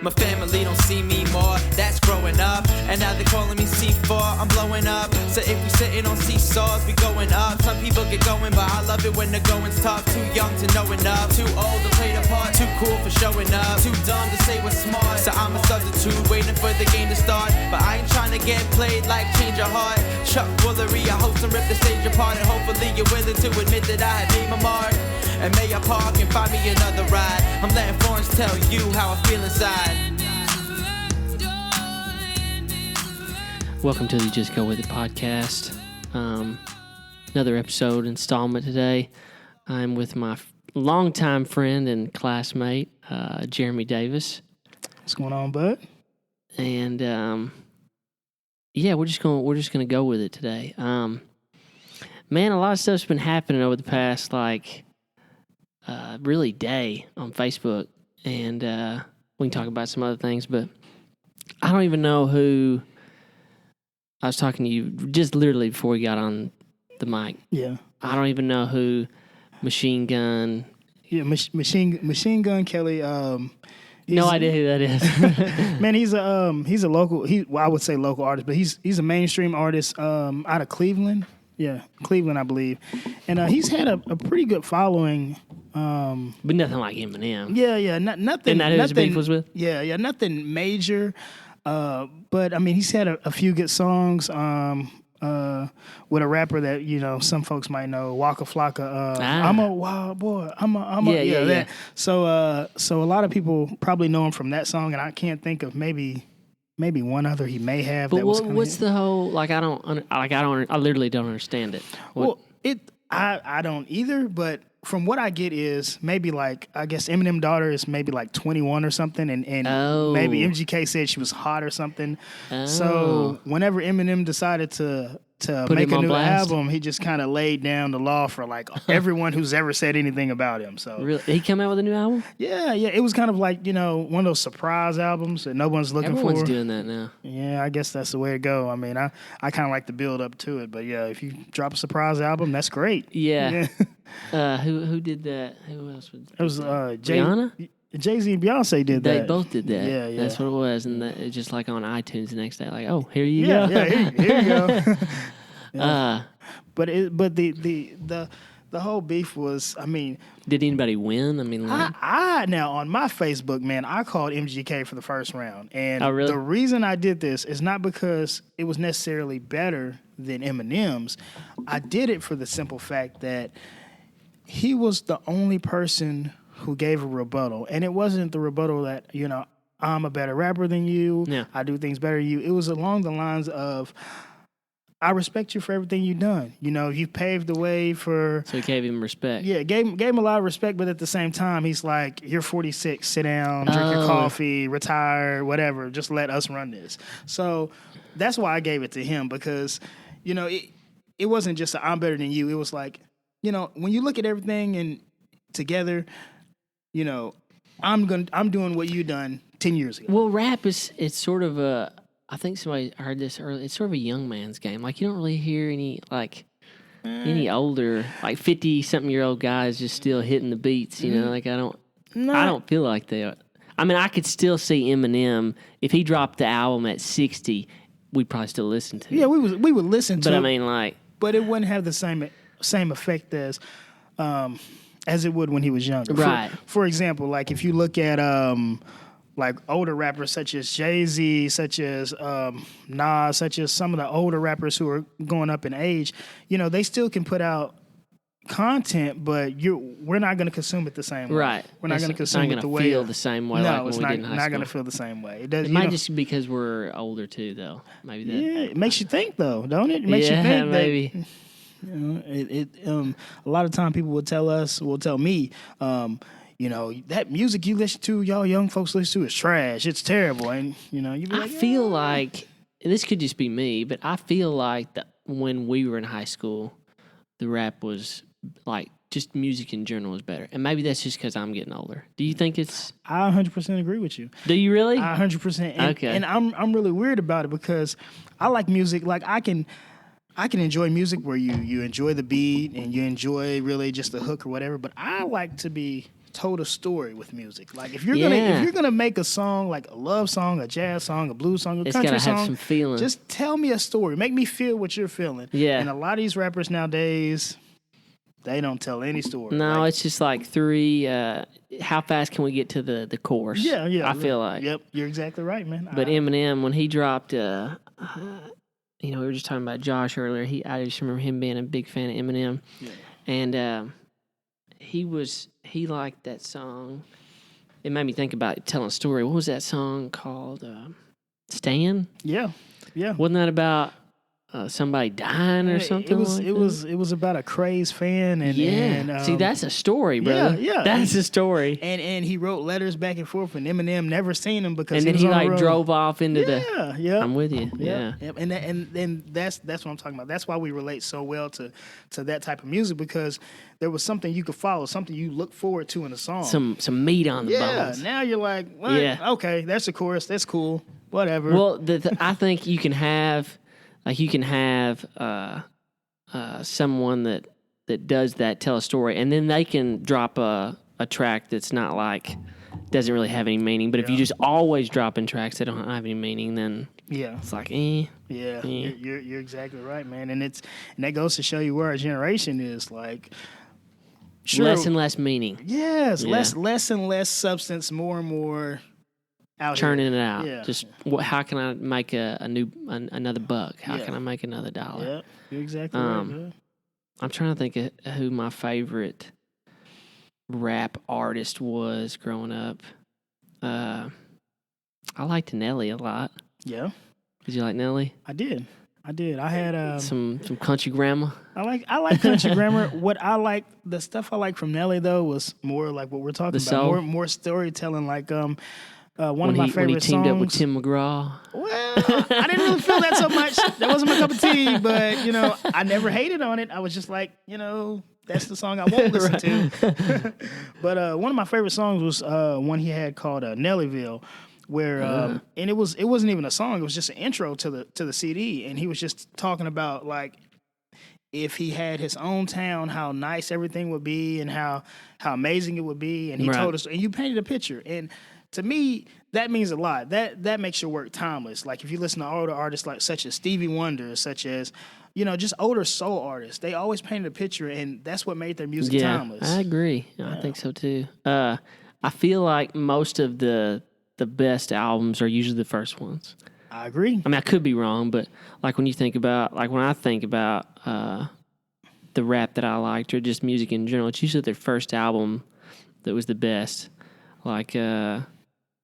My family don't see me more, that's growing up. And now they're calling me C4, I'm blowing up. So if we sitting on seesaws, we going up. Some people get going, but I love it when the going's tough. Too young to know enough, too old to play the part. Too cool for showing up, too dumb to say what's smart. So I'm a substitute, waiting for the game to start. But I ain't trying to get played like change your heart. Chuck Woolery, I host and rip the stage apart. And hopefully you're willing to admit that I have made my mark. And may I park and find me another ride. I'm letting Florence tell you how I feel inside. Welcome to the Just Go With It podcast. Another episode installment today. I'm with my longtime friend and classmate, Jeremy Davis. What's going on, bud? And yeah, we're just gonna go with it today. Man, a lot of stuff's been happening over the past really day on Facebook, and we can talk about some other things. But I don't even know who. I was talking to you just literally before we got on the mic. Yeah. I don't even know who Machine Gun. Yeah, Machine Gun Kelly. No idea who that is. Man, he's a local. I would say local artist, but he's a mainstream artist out of Cleveland. Yeah, Cleveland, I believe, and he's had a pretty good following. But nothing like Eminem. Yeah, nothing. And that who his beef was with? Yeah, nothing major. But I mean, he's had a few good songs. With a rapper that some folks might know, Waka Flocka. I'm a wild boy. Yeah. So a lot of people probably know him from that song, and I can't think of maybe one other he may have. But what's the whole I literally don't understand it. I don't either, but from what I get is maybe I guess Eminem's daughter is maybe 21 or something, and maybe MGK said she was hot or something. So whenever Eminem decided to make a new album, he just kind of laid down the law for everyone who's ever said anything about him. So really? Did he come out with a new album? Yeah. It was kind of one of those surprise albums that no one's looking for. Everyone's doing that now. Yeah, I guess that's the way to go. I mean, I kind of like to build up to it, but yeah, if you drop a surprise album, that's great. Yeah. Who did that? Who else would? It was Rihanna? Jay-Z and Beyonce did that. They both did that. Yeah. That's what it was, and it's just on iTunes the next day, here you go. Yeah, here you go. Yeah. But the whole beef was, I mean, did anybody win? I mean, I now on my Facebook, man, I called MGK for the first round, and really? The reason I did this is not because it was necessarily better than Eminem's. I did it for the simple fact that he was the only person who gave a rebuttal, and it wasn't the rebuttal that I'm a better rapper than you. Yeah. I do things better than you. It was along the lines of, I respect you for everything you've done. You paved the way for. So he gave him respect. Yeah, gave him a lot of respect, but at the same time, he's like, "You're 46. Sit down, drink your coffee, retire, whatever. Just let us run this." So that's why I gave it to him, because it wasn't just I'm better than you. It was when you look at everything and together, I'm doing what you done 10 years ago. Well, rap it's sort of a. I think somebody heard this earlier. It's sort of a young man's game. You don't really hear any any older 50-something-year-old guys just still hitting the beats. I don't feel like that. I mean, I could still see Eminem if he dropped the album at 60. We'd probably still listen to it. Yeah, we would listen to it. But I mean, but it wouldn't have the same effect as it would when he was younger. Right. For example, if you look at older rappers such as Jay-Z, such as Nas, such as some of the older rappers who are going up in age, they still can put out content, but we're not going to consume it the same way. Right. We're not going to consume it the way. Feel the same way. No, it's when we did in high not school. going to feel the same way. It might just be because we're older too, though. Maybe that. Yeah, it makes you think, though, don't it? It makes you think. Maybe. A lot of time people will tell me, that music you listen to, y'all young folks listen to is trash. It's terrible. And, you be I feel like, and this could just be me, but I feel like that when we were in high school, the rap was just music in general was better. And maybe that's just because I'm getting older. Do you think it's... I 100% agree with you. Do you really? 100%. Okay. And I'm really weird about it because I like music. I can enjoy music where you enjoy the beat and you enjoy really just the hook or whatever, but I like to be told a story with music. Like if you're gonna make a song like a love song, a jazz song, a blues song, a country song, have some feeling. Just tell me a story. Make me feel what you're feeling. Yeah. And a lot of these rappers nowadays, they don't tell any story. No, it's just like three. How fast can we get to the chorus? Yeah. I feel like. Yep, you're exactly right, man. But Eminem, when he dropped, we were just talking about Josh earlier. I just remember him being a big fan of Eminem, and he liked that song. It made me think about telling a story. What was that song called? Stan? Yeah. Wasn't that about somebody dying or something? It was about a crazed fan and see, that's a story, brother. Yeah. That's a story. And he wrote letters back and forth, and Eminem never seen him because and then he like drove off into Yeah. I'm with you. Yeah. And that's what I'm talking about. That's why we relate so well to that type of music, because there was something you could follow, something you look forward to in a song. Some meat on the bones. Now you're like, what? Okay, that's the chorus. That's cool. Whatever. Well, I think you can have. Like you can have someone that does that, tell a story, and then they can drop a track that's not like doesn't really have any meaning. But if you just always drop in tracks that don't have any meaning, then it's like You're exactly right, man. And that goes to show you where our generation is. Like less and less meaning. Yes, less and less substance, more and more. Churning it out. Yeah. Just how can I make another buck? How can I make another dollar? Yeah, you're exactly right. Man. I'm trying to think of who my favorite rap artist was growing up. I liked Nelly a lot. Yeah. Did you like Nelly? I did. I had some country grammar. I like country grammar. The stuff I like from Nelly though was more like what we're talking about. More storytelling, like one of my favorite when he teamed songs. up with Tim McGraw. Well, I didn't really feel that so much. That wasn't my cup of tea, but I never hated on it. I was just like, that's the song I won't listen to. But one of my favorite songs was one he had called Nellyville, where and it wasn't even a song. It was just an intro to the CD, and he was just talking about like if he had his own town, how nice everything would be, and how amazing it would be. And he told us, and you painted a picture. And to me, that means a lot. That makes your work timeless. Like if you listen to older artists such as Stevie Wonder, such as just older soul artists, they always painted a picture, and that's what made their music timeless. I agree. I think so too. I feel like most of the best albums are usually the first ones. I agree. I mean, I could be wrong, but like when I think about the rap that I liked or just music in general, it's usually their first album that was the best. Like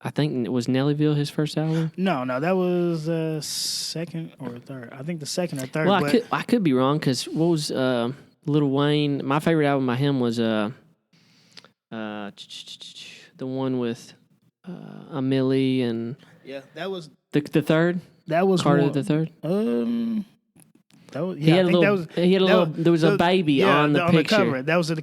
I think, was Nellyville his first album? No, that was second or third. I think the second or third. Well, I could be wrong, because what was Lil Wayne? My favorite album by him was the one with Millie and that was the third. That was Carter one, the Third. That was, he had there was a baby on the picture. The cover. That was the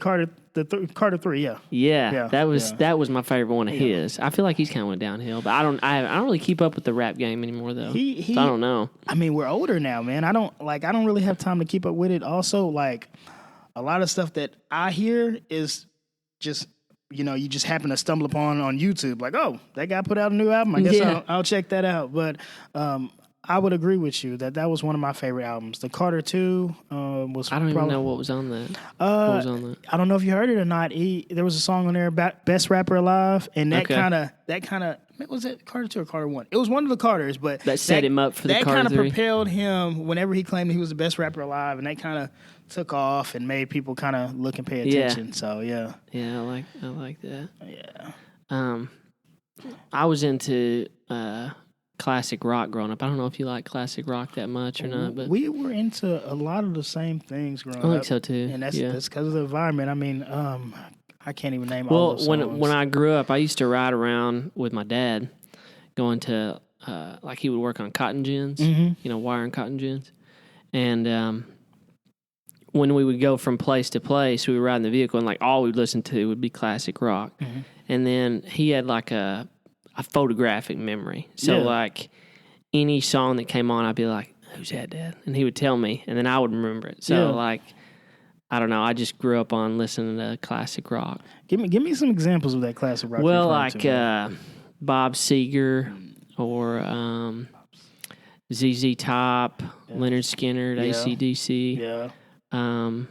Carter 3. Yeah. That was my favorite one of his. I feel like he's kind of went downhill, but I don't really keep up with the rap game anymore though. So I don't know. I mean, we're older now, man. I don't really have time to keep up with it. Also, like a lot of stuff that I hear is just you just happen to stumble upon on YouTube. Like, oh, that guy put out a new album. I guess I'll check that out. But I would agree with you that was one of my favorite albums. The Carter 2 was. I don't even know what was on that. What was on that? I don't know if you heard it or not. There was a song on there about Best Rapper Alive, and that kind of was it Carter 2 or Carter 1? It was one of the Carters, but that set him up for the Carter 3. That kind of propelled him whenever he claimed he was the best rapper alive, and that kind of took off and made people kind of look and pay attention. Yeah. So yeah. Yeah, I like that. Yeah. I was into classic rock growing up. I don't know if you like classic rock that much or not, but we were into a lot of the same things growing up. I think so too. And that's because of the environment. I mean, I can't even name all those songs. When I grew up, I used to ride around with my dad, going to like he would work on cotton gins, wiring cotton gins, and when we would go from place to place, we would ride in the vehicle, and like all we'd listen to would be classic rock. Mm-hmm. And then he had like a photographic memory. So like any song that came on, I'd be like, "Who's that, Dad?" And he would tell me, and then I would remember it. So like I don't know. I just grew up on listening to classic rock. Give me some examples of that classic rock. Well, you're like referring to, Bob Seger or ZZ Top, Leonard Skinner, AC/DC. Yeah. Trying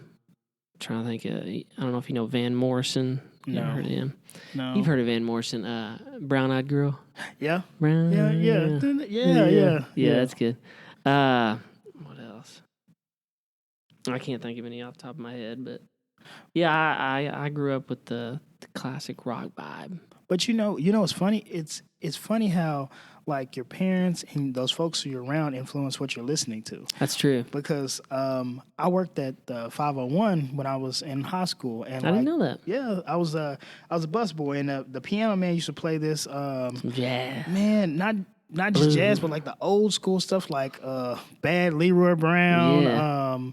to think. I don't know if you know Van Morrison. You No. ever heard of him? No. You've heard of Van Morrison. Brown Eyed Girl. Yeah. Brown. Yeah. Yeah, that's good. What else? I can't think of any off the top of my head, but yeah, I grew up with the classic rock vibe. But you know, it's funny. It's funny how like your parents and those folks who you're around influence what you're listening to. That's true. Because I worked at the 501 when I was in high school, and I didn't know that. Yeah, I was a busboy, and the piano man used to play this. Yeah. Man, not just jazz, but like the old school stuff, like Bad Leroy Brown. Yeah.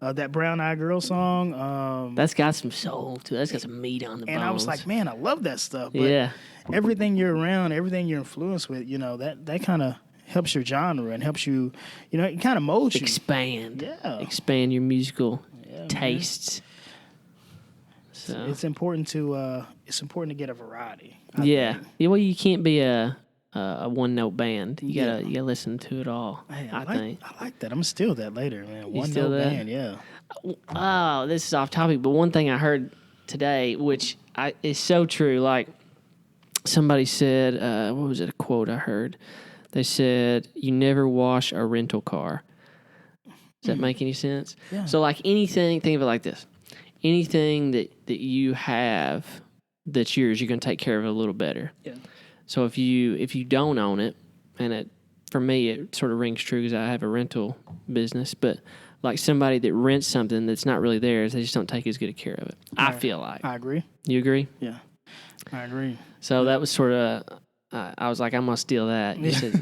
That Brown Eyed Girl song. That's got some soul too. That's got some meat on the bones. And I was like, man, I love that stuff. But yeah. everything you're around, everything you're influenced with, that kind of helps your genre and helps you, it kind of molds you. Expand. Yeah. Expand your musical tastes. So It's important to get a variety. I yeah. think. Yeah. Well, you can't be a one note band. You gotta listen to it all. Hey, I think. I like that. I'm gonna steal that later, man. One steal note that? band, yeah. Oh, this is off topic, but one thing I heard today, which is so true. Like somebody said, what was it? A quote I heard. They said, "You never wash a rental car." Does that make any sense? Yeah. So, like anything, think of it like this: anything that you have that's yours, you're gonna take care of it a little better. Yeah. So if you don't own it, and for me it sort of rings true because I have a rental business, but like somebody that rents something that's not really theirs, they just don't take as good a care of it. I feel like. I agree. You agree? Yeah, I agree. So that was sort of. I was like, I'm gonna steal that. You said,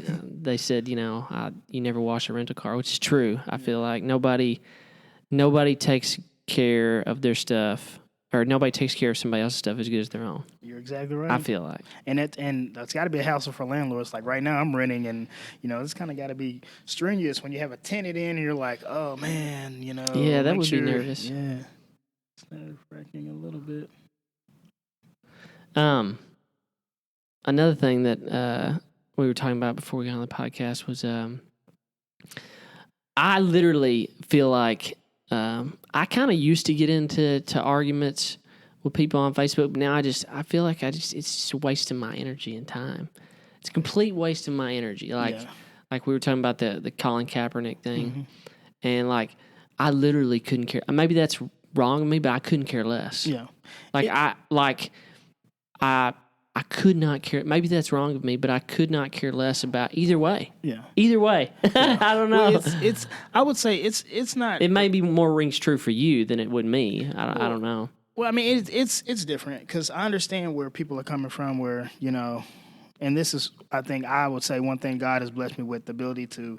they said, you never wash a rental car, which is true. I feel like nobody takes care of their stuff. Or nobody takes care of somebody else's stuff as good as their own. You're exactly right. I feel like. And that's got to be a hassle for landlords. Like right now I'm renting, and, it's kind of got to be strenuous when you have a tenant in and you're like, oh, man, Yeah, that would be nervous. Yeah. It's nerve-wracking a little bit. Another thing that we were talking about before we got on the podcast was I literally feel like I kind of used to get into arguments with people on Facebook, but now I feel like it's just wasting my energy and time. It's a complete waste of my energy. Like we were talking about the Colin Kaepernick thing, and like I literally couldn't care. Maybe that's wrong of me, but I couldn't care less. Yeah. I could not care. Maybe that's wrong of me, but I could not care less about either way. Yeah. Either way. I don't know. Well, it's. I would say it's not. It may be more rings true for you than it would me. I don't know. Well, I mean, it's different because I understand where people are coming from. Where and this is, I think, I would say one thing God has blessed me with, the ability to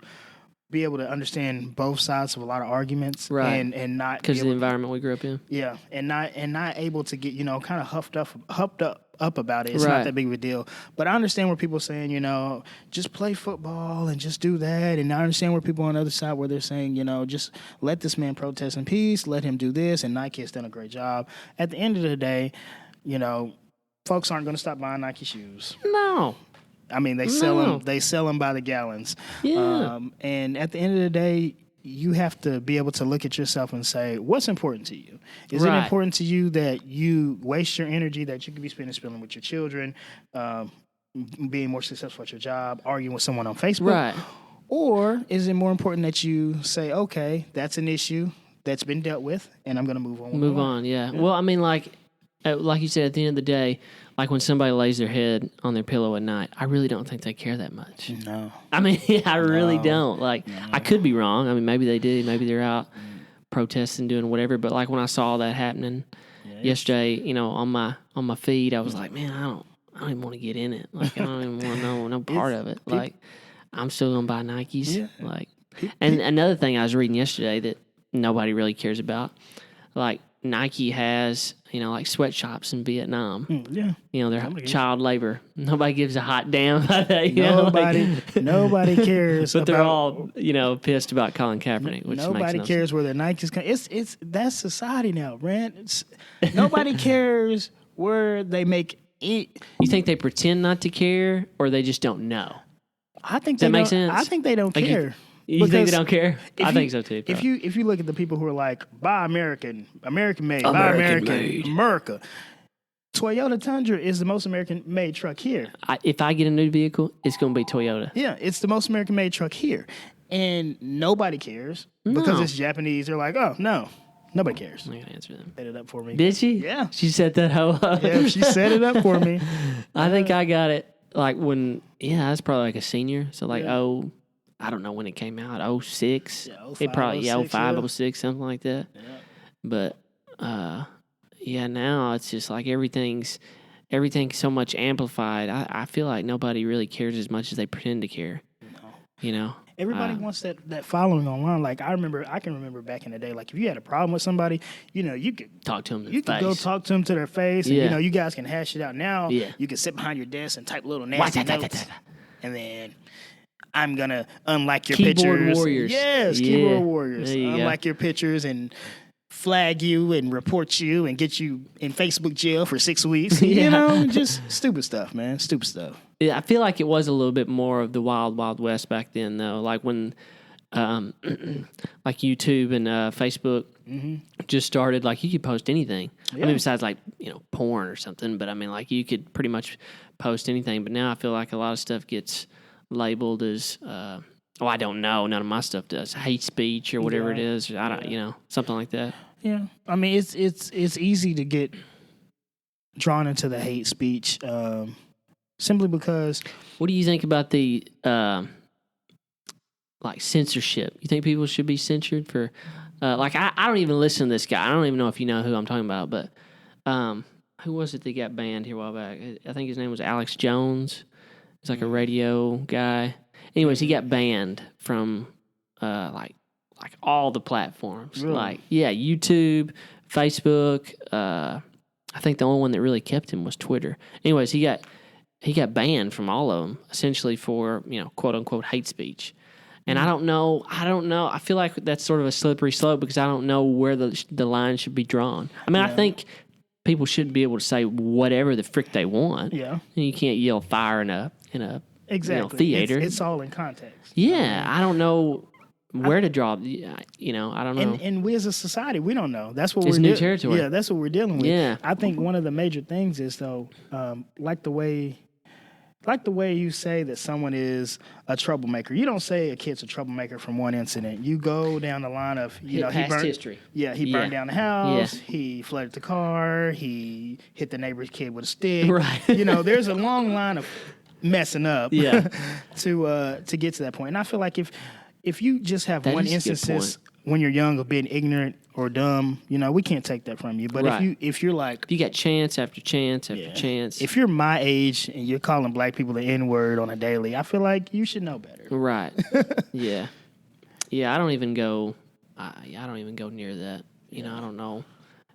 be able to understand both sides of a lot of arguments, right? And not because of the environment we grew up in. Yeah, and not able to get kind of huffed up about it. It's not that big of a deal. But I understand where people are saying, just play football and just do that. And I understand where people on the other side where they're saying, just let this man protest in peace, let him do this, and Nike has done a great job. At the end of the day, folks aren't going to stop buying Nike shoes. No. I mean, they sell them by the gallons. Yeah. And at the end of the day, you have to be able to look at yourself and say, what's important to you? Is it important to you that you waste your energy that you could be spending with your children, being more successful at your job, arguing with someone on Facebook? Right. Or is it more important that you say, okay, that's an issue that's been dealt with, and I'm going to move on. Move on, yeah. Well, I mean, like you said, at the end of the day, like when somebody lays their head on their pillow at night, I really don't think they care that much. No. I mean, I really don't. Like, I could be wrong. I mean, maybe they do. Maybe they're out protesting, doing whatever. But like when I saw that happening yesterday, on my feed, I was like, man, I don't even want to get in it. Like, I don't even want to know no part of it. Like, I'm still gonna buy Nikes. Yeah. Like, and another thing I was reading yesterday that nobody really cares about, like Nike has, like sweatshops in Vietnam. Yeah. They're child labor. Nobody gives a hot damn about that. Nobody cares. But they're all, pissed about Colin Kaepernick, which nobody makes cares where their Nike's coming. It's that's society now, Brent. Nobody cares where they make it. You think they pretend not to care, or they just don't know? I think Does that make sense? I think they don't care. You think they don't care? I think so too. If you look at the people who are like, buy American made, buy American American, made. America. Toyota Tundra is the most American made truck here. If I get a new vehicle, it's going to be Toyota. Yeah, it's the most American made truck here. And nobody cares because it's Japanese. They're like, oh, no. Nobody cares. I'm going to answer them. Set it up for me. Did she? Yeah. She set that hoe up. Yeah, she set it up for me. I think I got it like when, I was probably like a senior. So like, I don't know when it came out, 06. Yeah, 05, it probably, 06, 05, 06, something like that. Yeah. But, now it's just like everything's so much amplified. I feel like nobody really cares as much as they pretend to care. No. Everybody wants that following online. Like I can remember back in the day. Like if you had a problem with somebody, you could talk to them. You could go talk to them to their face, and you guys can hash it out. Now you can sit behind your desk and type little nasty notes, and then I'm gonna unlike your pictures. Warriors. Yes, keyboard warriors. Unlike your pictures and flag you and report you and get you in Facebook jail for 6 weeks. Just stupid stuff, man. Stupid stuff. Yeah, I feel like it was a little bit more of the wild, wild west back then, though. Like when, like YouTube and Facebook just started. Like you could post anything. Yeah. I mean, besides like porn or something. But I mean, like you could pretty much post anything. But now I feel like a lot of stuff gets labeled as I don't know, none of my stuff does, hate speech or whatever it is. I don't something like that. Yeah, I mean it's easy to get drawn into the hate speech simply because. What do you think about the like censorship? You think people should be censored for I don't even listen to this guy. I don't even know if you know who I'm talking about, but who was it that got banned here a while back? I think his name was Alex Jones. He's like a radio guy. Anyways, he got banned from like all the platforms. Really? Like YouTube, Facebook. I think the only one that really kept him was Twitter. Anyways, he got banned from all of them essentially for quote unquote hate speech. And I don't know. I feel like that's sort of a slippery slope because I don't know where the line should be drawn. I mean, I think people should be able to say whatever the frick they want. Yeah. And you can't yell fire in a exactly theater. It's all in context. Yeah, I don't know where to draw. I don't know. And we as a society, we don't know. That's what it's we're new territory. Yeah, that's what we're dealing with. Yeah. I think one of the major things is though, like the way you say that someone is a troublemaker. You don't say a kid's a troublemaker from one incident. You go down the line of he burned history. Yeah, he burned down the house. Yeah. He flooded the car. He hit the neighbor's kid with a stick. Right. There's a long line of messing up. Yeah. to get to that point. And I feel like if you just have that one instance when you're young of being ignorant or dumb, we can't take that from you. But if you're like, you got chance after chance after chance. If you're my age and you're calling black people the N-word on a daily, I feel like you should know better. Right. Yeah. Yeah. I don't even go near that. I don't know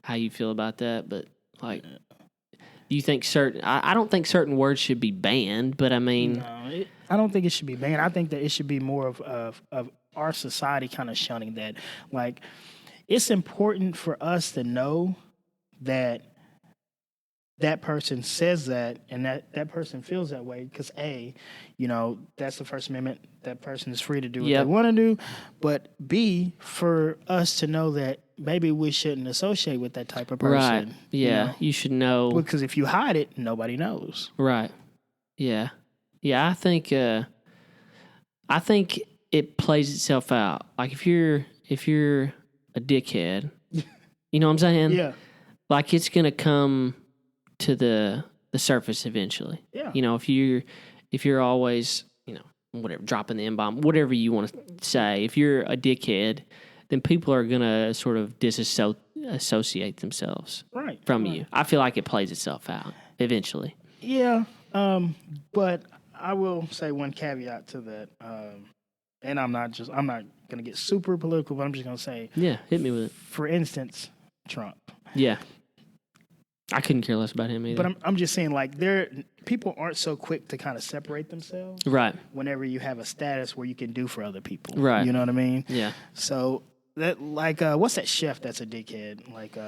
how you feel about that, but like, do you think I don't think certain words should be banned, but I mean, no, I don't think it should be banned. I think that it should be more of our society kind of shunning that. Like, it's important for us to know that person says that and that person feels that way because that's the First Amendment. That person is free to do what they want to do. But B, for us to know that maybe we shouldn't associate with that type of person. Right. Yeah. You should know. Because if you hide it, nobody knows. Right. Yeah. Yeah. I think it plays itself out. Like if you're a dickhead, you know what I'm saying? Yeah. Like it's gonna come to the surface eventually. Yeah. If you're always, whatever, dropping the N-bomb, whatever you want to say, if you're a dickhead, then people are gonna sort of disassociate themselves from you. I feel like it plays itself out eventually. Yeah. But I will say one caveat to that. And I'm not going to get super political, but I'm just going to say. Yeah, hit me with it. For instance, Trump. Yeah. I couldn't care less about him either. But I'm just saying, like, people aren't so quick to kind of separate themselves. Right. Whenever you have a status where you can do for other people. Right. You know what I mean? Yeah. So that, like, what's that chef that's a dickhead? Like,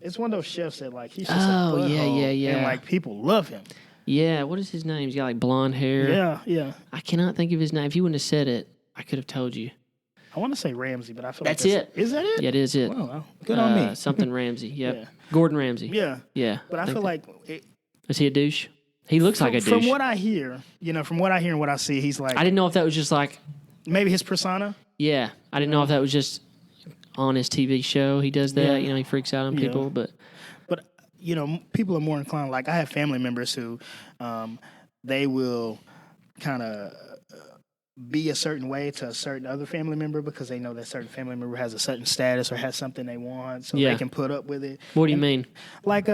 it's one of those chefs that, like, he's just a butthole, yeah. and, like, people love him. Yeah, what is his name? He's got like blonde hair. Yeah. I cannot think of his name. If you wouldn't have said it, I could have told you. I want to say Ramsey, but I feel That's like it. Is that it? Yeah, it is it. Well, good on me. Something Ramsey. Yep. Yeah. Gordon Ramsay. Yeah. Yeah. But I feel like is he a douche? He looks like a douche. From what I hear, and what I see, he's like. I didn't know if that was just like maybe his persona. Yeah, I didn't know if that was just on his TV show. He does that. Yeah. You know, he freaks out on people, but people are more inclined. Like I have family members who, they will kind of be a certain way to a certain other family member because they know that certain family member has a certain status or has something they want, so they can put up with it. What do you mean? Like,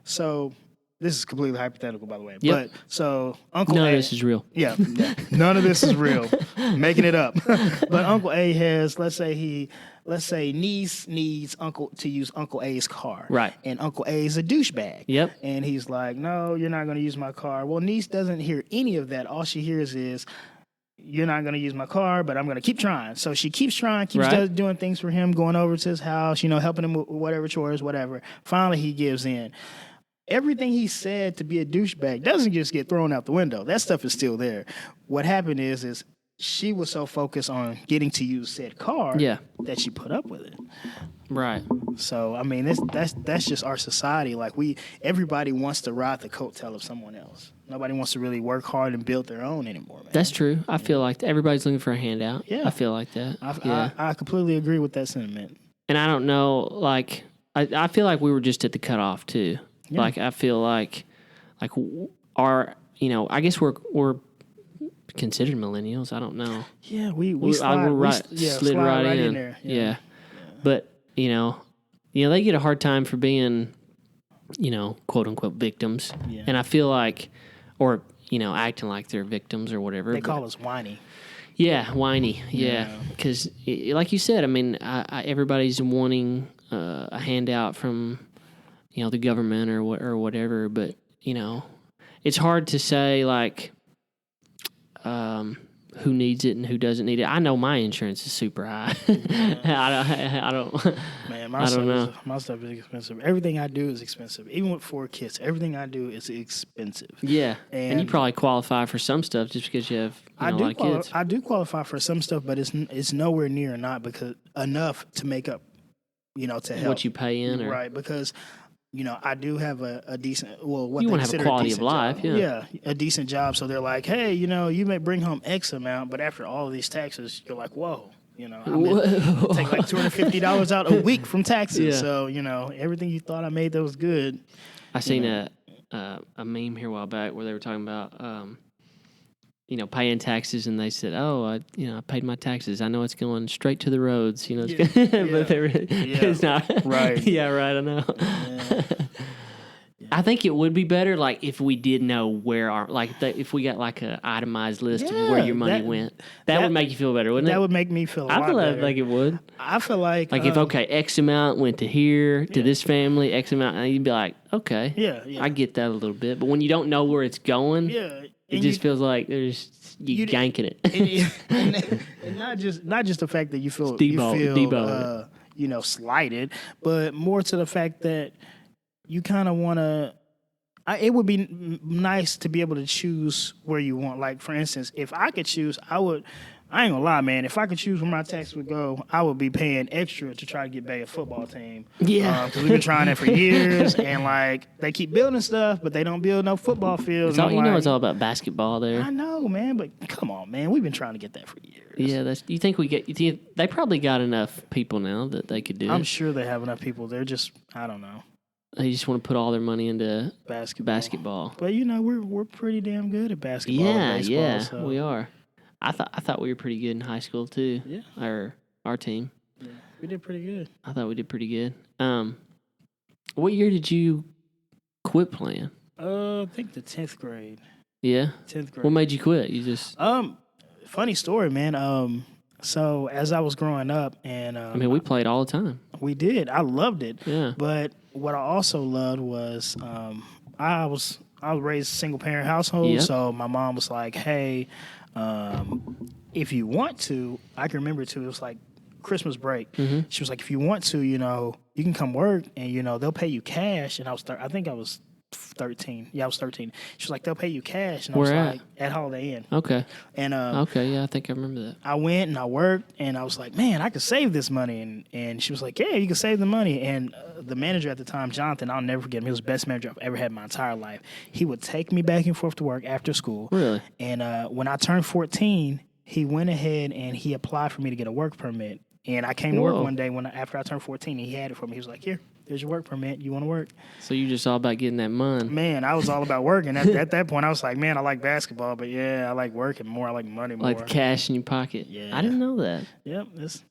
so this is completely hypothetical, by the way. Yep. But so Uncle None A, of this is real. Yeah, none of this is real. Making it up. But Uncle A has, let's say niece needs uncle to use Uncle A's car. Right. And Uncle A is a douchebag. Yep. And he's like, no, you're not going to use my car. Well, niece doesn't hear any of that. All she hears is, you're not going to use my car, but I'm going to keep trying. So she keeps trying, doing things for him, going over to his house, helping him with whatever chores, whatever. Finally, he gives in. Everything he said to be a douchebag doesn't just get thrown out the window. That stuff is still there. What happened is she was so focused on getting to use said car that she put up with it. Right. So I mean, that's just our society. Like everybody wants to ride the coattail of someone else. Nobody wants to really work hard and build their own anymore, man. That's true. I feel like everybody's looking for a handout. Yeah. I feel like that. I completely agree with that sentiment. And I don't know, like, I feel like we were just at the cutoff too. Yeah. Like I feel like our, I guess we're considered millennials. I don't know. Yeah, we slid right in there. Yeah. But they get a hard time for being, quote unquote victims. Yeah. And I feel like, or acting like they're victims or whatever. They call us whiny. Yeah, whiny. Yeah, because like you said, I mean, everybody's wanting a handout from the government or whatever, but it's hard to say like who needs it and who doesn't need it. I know my insurance is super high. I don't. Man, I don't know. My stuff is expensive. Everything I do is expensive. Even with 4 kids, everything I do is expensive. Yeah, and you probably qualify for some stuff just because you have a lot of kids. I do qualify for some stuff, but it's nowhere near enough to make up, to help what you pay in, right? Because I do have a decent, what you they want to have a quality of life, job. Yeah, a decent job. So they're like, hey, you may bring home X amount, but after all of these taxes, you're like, whoa, take like $250 out a week from taxes. Yeah. So everything you thought I made that was good. I seen a meme here a while back where they were talking about paying taxes, and they said, "Oh, I paid my taxes. I know it's going straight to the roads." But it's not. Right. Yeah, right. I know. Yeah. I think it would be better, like if we did know where if we got like an itemized list of where your money went. That would make you feel better, wouldn't it? That would make me feel a lot better. I feel like it would. I feel like if X amount went to here to this family, X amount, and you'd be like, okay, yeah, I get that a little bit. But when you don't know where it's going, it just feels like you yanking it. And not just the fact that you feel slighted, but more to the fact that you kind of want to. It would be nice to be able to choose where you want. Like for instance, if I could choose, I would. I ain't gonna lie, man. If I could choose where my tax would go, I would be paying extra to try to get back a football team. Yeah, because we've been trying that for years, and they keep building stuff, but they don't build no football fields. It's all about basketball there. I know, man, but come on, man. We've been trying to get that for years. Yeah, you think they probably got enough people now that they could do it. I'm sure they have enough people. They're just, I don't know. They just want to put all their money into basketball. But we're pretty damn good at basketball. And baseball, so. We are. I thought we were pretty good in high school too. Yeah. Our team. Yeah, we did pretty good. I thought we did pretty good. What year did you quit playing? I think the 10th grade. Yeah. 10th grade. What made you quit? You just funny story, man. So as I was growing up, and we played all the time. We did. I loved it. Yeah. But what I also loved was I was raised a single parent household, Yep. so my mom was like, "Hey, if you want to," I can remember too. It was like Christmas break. Mm-hmm. She was like, "If you want to, you can come work, and they'll pay you cash." And I think I was 13. Yeah, I was 13. She was like, "They'll pay you cash," and I was Where at? like, "At Holiday Inn." Okay. And Okay. Yeah, I think I remember that. I went and I worked, and I was like, "Man, I could save this money." And she was like, "Yeah, you can save the money." And the manager at the time, Jonathan, I'll never forget him. He was the best manager I've ever had in my entire life. He would take me back and forth to work after school. Really? And when I turned 14, he went ahead and he applied for me to get a work permit. And I came to work Whoa. one day after I turned 14, and he had it for me. He was like, "Here, there's your work permit. You want to work?" So you're just all about getting that money. Man, I was all about working. At that point, I was like, "Man, I like basketball, but yeah, I like working more. I like money more." Like the cash in your pocket. Yeah. I didn't know that. Yep,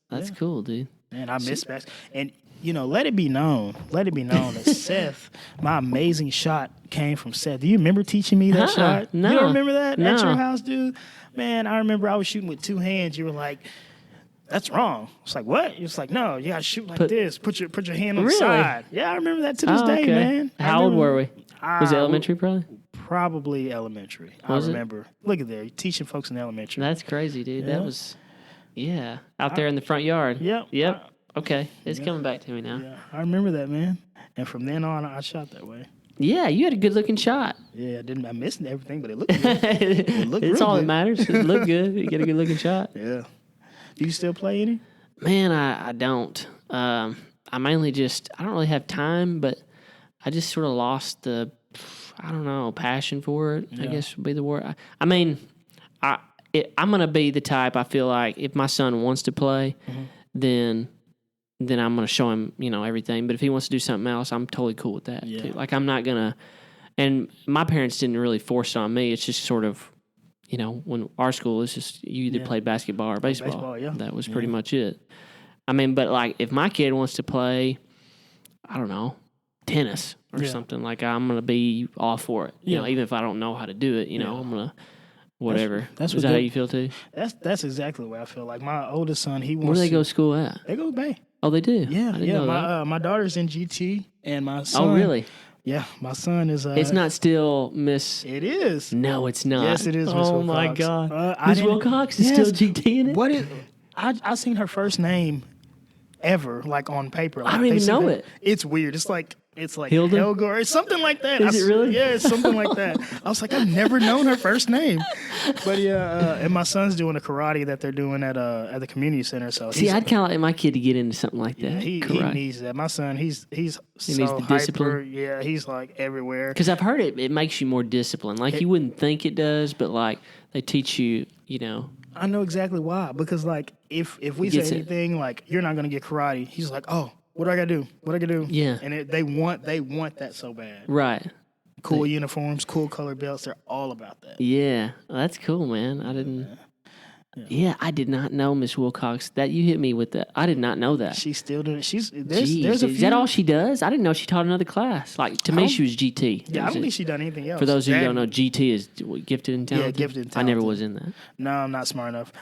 That's cool, dude. Man, I miss basketball. And, let it be known that Seth, my amazing shot came from Seth. Do you remember teaching me that shot? No. You don't remember that at No. your house, dude? Man, I remember I was shooting with two hands. You were like, "That's wrong." It's like, "What?" It's like, "No, you got to shoot like this. Put your hand on Really? the side." Yeah, I remember that to this day, okay. man. How old were we? Was it Uh, elementary, probably? Probably elementary. Was I it? remember. Look at there, you're teaching folks in elementary. That's crazy, dude. Yeah. That was, out there in the front yard. Yep. Okay, it's coming back to me now. Yeah, I remember that, man. And from then on, I shot that way. Yeah, you had a good looking shot. Yeah, I missed everything, but it looked good. It's real all that good. matters. It looked good. You get a good looking shot. Yeah. Do you still play any? Man, I don't. I mainly I don't really have time, but I just sort of lost the, passion for it, I guess would be the word. I'm going to be the type, I feel like, if my son wants to play, then I'm going to show him, everything. But if he wants to do something else, I'm totally cool with that, too. Like, I'm not going to, and my parents didn't really force it on me. It's just sort of, when our school is just, you either played basketball or baseball. Baseball, yeah. That was pretty much it. But like, if my kid wants to play, I don't know, tennis or something, like, I'm going to be all for it. Even if I don't know how to do it, I'm going to, whatever. That's Is that how you feel too? That's exactly the way I feel. Like, my oldest son, he wants Where do they go to school at? They go to Bay. Oh, they do? Yeah, I didn't know that. my daughter's in GT, and my son. Oh, really? Yeah, my son is. It's not still Miss. It is. No, it's not. Yes, it is. Miss Oh Wilcox. my God, I Miss didn't- Wilcox is Yes. still GT in it. What is? I seen her first name ever, like, on paper. Like, don't they even said know that- it. It's weird. It's like Hilda? Helga or something like that. Is it really? Yeah, it's something like that. I was like, I've never known her first name. But yeah, and my son's doing a karate that they're doing at the community center. So See, I'd kind of like my kid to get into something like that. he Karate. needs that. My son, he's so needs the hyper. discipline. Yeah, he's like everywhere. Because I've heard it makes you more disciplined. Like, you wouldn't think it does, but like they teach you, I know exactly why. Because, like, if we say Gets it. anything like, "You're not gonna get karate," he's like, "Oh, what do I gotta do? What do I gotta do?" Yeah. And they want that so bad. Right. Cool uniforms, cool color belts. They're all about that. Yeah. Well, that's cool, man. I didn't. Yeah, I did not know Miss Wilcox. That you hit me with that. I did not know that. She's still doing. There's Jeez, a few. is that all she does? I didn't know she taught another class. Like, to me, she was GT. Yeah, I don't think she's done anything else. For those who Dad- don't know, GT is gifted and talented. gifted and I never talented. was in that. No, I'm not smart enough.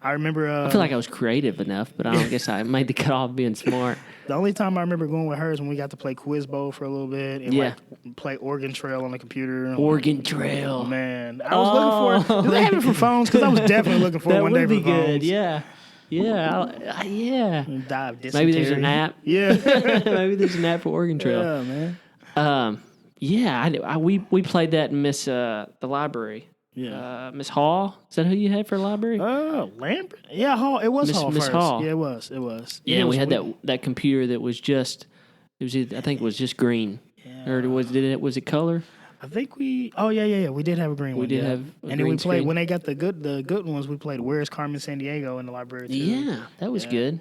I remember. I feel like I was creative enough, but I don't guess I made the cutoff being smart. The only time I remember going with her is when we got to play Quiz Bowl for a little bit and Yeah. like play Oregon Trail on the computer. Oregon Trail. Man, I was looking for. Do they have it for phones? Because I was definitely looking for it That one day would be for phones. good. Yeah. Yeah. Yeah. Die of Maybe there's dysentery. an app. Yeah. Maybe there's an app for Oregon Trail. Yeah, man. We played that in the library. Yeah. Miss Hall. Is that who you had for library? Oh, Lambert? Yeah, Hall. It was Hall Miss first. Hall. Yeah, it was. It was. Yeah, It and was we had that computer that was just. It was. I think it was just green. Yeah. Or was it color? I think we. Oh yeah. We did have a green one. did yeah. have a And then green we played screen. when they got the good ones. We played Where's Carmen Sandiego in the library too. Yeah, that was good.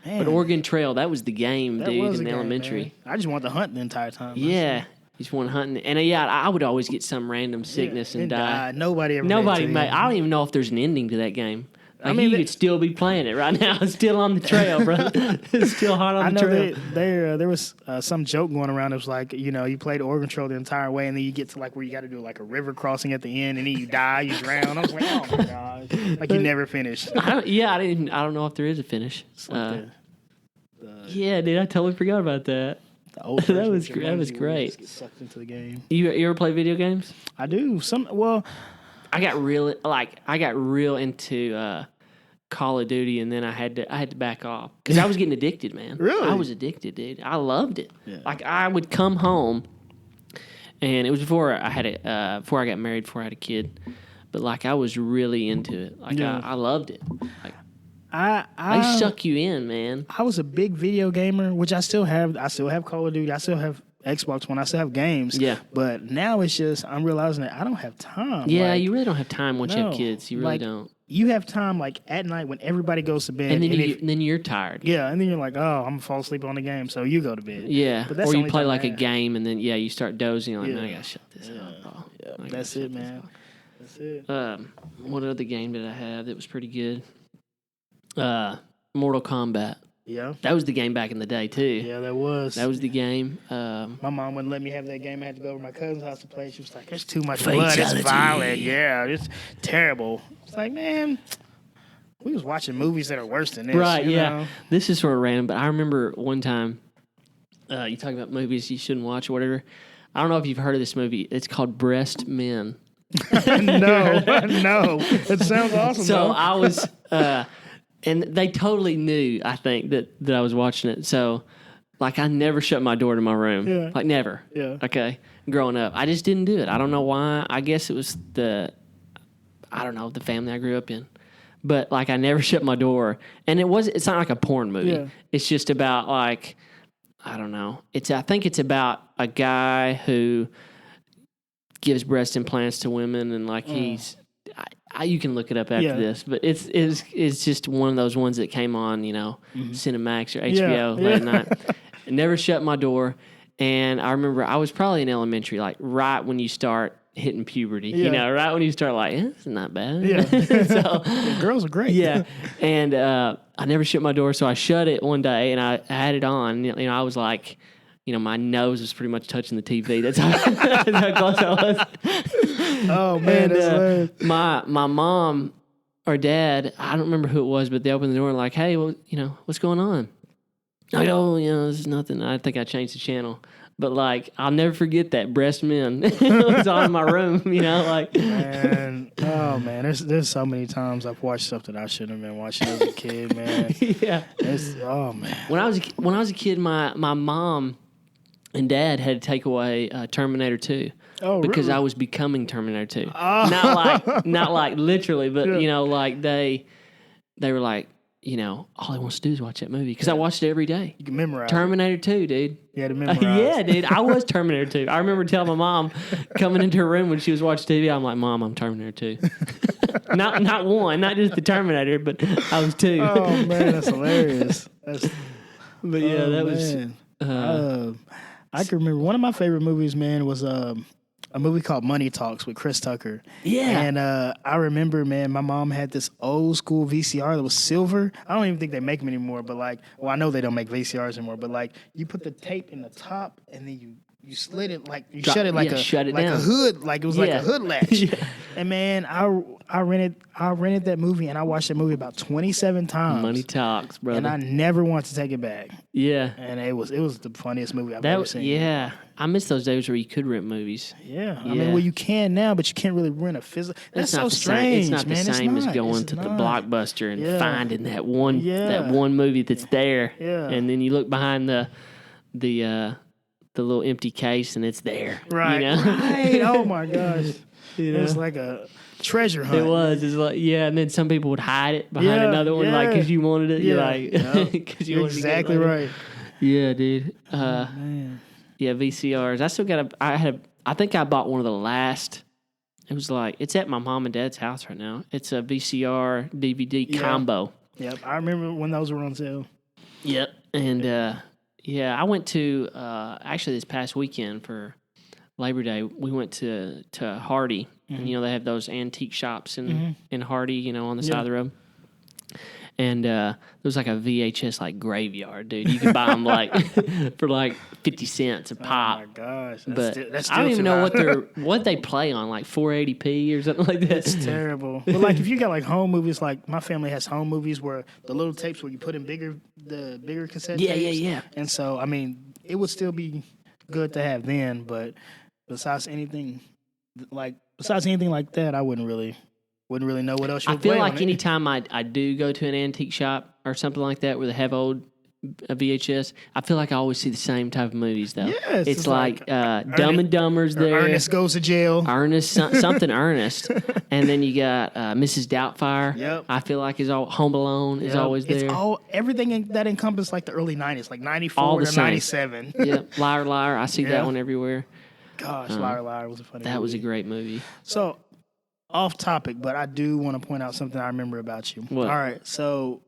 Man, But Oregon Trail, that was the game, that dude, was in a game, elementary. man. I just want to hunt the entire time. Yeah, he's one hunting, and I would always get some random sickness and die. Nobody ever. Nobody made it to the I end. don't even know if there's an ending to that game. Like, I mean, you they- could still be playing it right now. It's still on the trail, bro. It's still hot I on the know trail. there was some joke going around. It was like, you played Oregon Trail the entire way, and then you get to like where you got to do like a river crossing at the end, and then you die, you drown. I was like, oh my god, like you never finished. I don't know if there is a finish. It's like Yeah, dude, I totally forgot about that. The old That was version of Jumanji where you great. just get sucked into the game. You ever play video games? I do. Well, I got real into Call of Duty, and then I had to back off because I was getting addicted, man. Really? I was addicted, dude. I loved it. Yeah. Like I would come home, and it was before I got married, before I had a kid. But like I was really into it. Like Yeah. I loved it. Like I they suck you in, man. I was a big video gamer, which I still have. I still have Call of Duty. I still have Xbox One. I still have games. Yeah. But now it's just I'm realizing that I don't have time. Yeah, Like, you really don't have time once you have no. kids. You really Like, don't. You have time like at night when everybody goes to bed, And then you're tired. yeah, and then you're like, oh, I'm gonna fall asleep on the game, so you go to bed. Yeah. But that's Or the you only play time like I a have. game, and then you start dozing. You're like, Yeah. man, I gotta shut this up. Bro. Yeah, I gotta that's shut it, this man. off. That's it. What other game did I have that was pretty good? Mortal Kombat. Yeah, That was the game back in the day too. yeah, that was. That was the game. My mom wouldn't let me have that game. I had to go over to my cousin's house to play. She was like, "There's too much blood. It's Fatality. violent. Yeah, it's terrible." It's like, man, we was watching movies that are worse than this. Right, you yeah. know? This is sort of random, but I remember one time you talking about movies you shouldn't watch or whatever. I don't know if you've heard of this movie. It's called Breast Men. No. It sounds awesome. So though. I was, and they totally knew, I think, that I was watching it. So, like, I never shut my door to my room. Yeah. Like, never. Yeah. Okay. Growing up. I just didn't do it. I don't know why. I guess it was the family I grew up in. But, like, I never shut my door. And it's not like a porn movie. Yeah. It's just about, like, I don't know. I think it's about a guy who gives breast implants to women, and like he's, you can look it up after Yeah. this, but it's just one of those ones that came on, Cinemax or HBO Yeah. late at night. I never shut my door, and I remember I was probably in elementary, like right when you start hitting puberty, Yeah. right when you start like, this is not bad. Yeah. So. Yeah, girls are great. Yeah, and I never shut my door, so I shut it one day, and I had it on. I was like, my nose was pretty much touching the TV. That's how close I was. Oh man, And that's hilarious. my mom or dad, I don't remember who it was, but they opened the door and like, hey, well, what's going on? I go, this is nothing. I think I changed the channel. But, like, I'll never forget that Breast Men. It was on in my room, like. Man, oh man, there's so many times I've watched stuff that I shouldn't have been watching as a kid, man. Yeah. Oh man. When I was a kid, my mom and dad had to take away Terminator 2. Oh, Because really? I was becoming Terminator 2. Oh. Not like literally, but Yeah. like they were like, all he wants to do is watch that movie because I watched it every day. You can memorize. Terminator 2, dude. You had to memorize. Yeah, dude. I was Terminator 2. I remember telling my mom coming into her room when she was watching TV, I'm like, Mom, I'm Terminator 2. not one, not just the Terminator, but I was 2. Oh man, that's hilarious. But yeah, that was. I can remember one of my favorite movies, man, was a movie called Money Talks with Chris Tucker. Yeah. And I remember, man, my mom had this old school VCR that was silver. I don't even think they make them anymore, but I know they don't make VCRs anymore, but you put the tape in the top and then you slid it shut it shut it like down. a hood, like it was like Yeah. a hood latch. Yeah. And man, I rented that movie and I watched that movie about 27 times. Money Talks, brother. And I never want to take it back. Yeah. And it was the funniest movie I've ever seen. Yeah. I miss those days where you could rent movies. Yeah. I Yeah. mean, well, you can now, but you can't really rent a physical. That's so not the strange, Same. It's not man. the same as not. going It's to the not. Blockbuster and Yeah. finding that one Yeah. movie that's there. Yeah. And then you look behind the little empty case and it's there. Right. Right. Oh my gosh. It was like a treasure hunt. It was. It's like, yeah, and then some people would hide it behind Yeah, another one, like, yeah. because you wanted it. You're Yeah. like, Yeah. because you You're wanted exactly to get it later. right. Yeah, dude. Man. Yeah, VCRs. I still got I think I bought one of the last. It was like, it's at my mom and dad's house right now. It's a VCR DVD Yeah. combo. Yep. I remember when those were on sale. Yep. And yeah, I went to actually this past weekend for Labor Day. We went to Hardy, and they have those antique shops in Hardy, on the side Yeah. of the road. and there was like a VHS like graveyard, dude. You could buy them like for like 50 cents a pop. Oh my gosh, But that's I don't even too know high. what they play on, like 480p or something like that. It's terrible. But like if you got like home movies, like my family has home movies where the little tapes where you put in the bigger cassette tapes. Yeah. And so I mean, it would still be good to have then, but besides anything like that, I wouldn't really know what else you I would feel play like on it. anytime I do go to an antique shop or something like that where they have old VHS, I feel like I always see the same type of movies though. Yes, it's like Dumb and Dumber's there. Ernest Goes to Jail. Something Ernest, and then you got Mrs. Doubtfire. Yep. I feel like is all Home Alone is always there. It's everything that encompasses like the early 90s, like 94 All the to same. 97. Yep. Liar Liar, I see Yeah. that one everywhere. Gosh, Liar Liar was a funny That was a movie. great movie. So, off topic, but I do want to point out something I remember about you. What? All right, so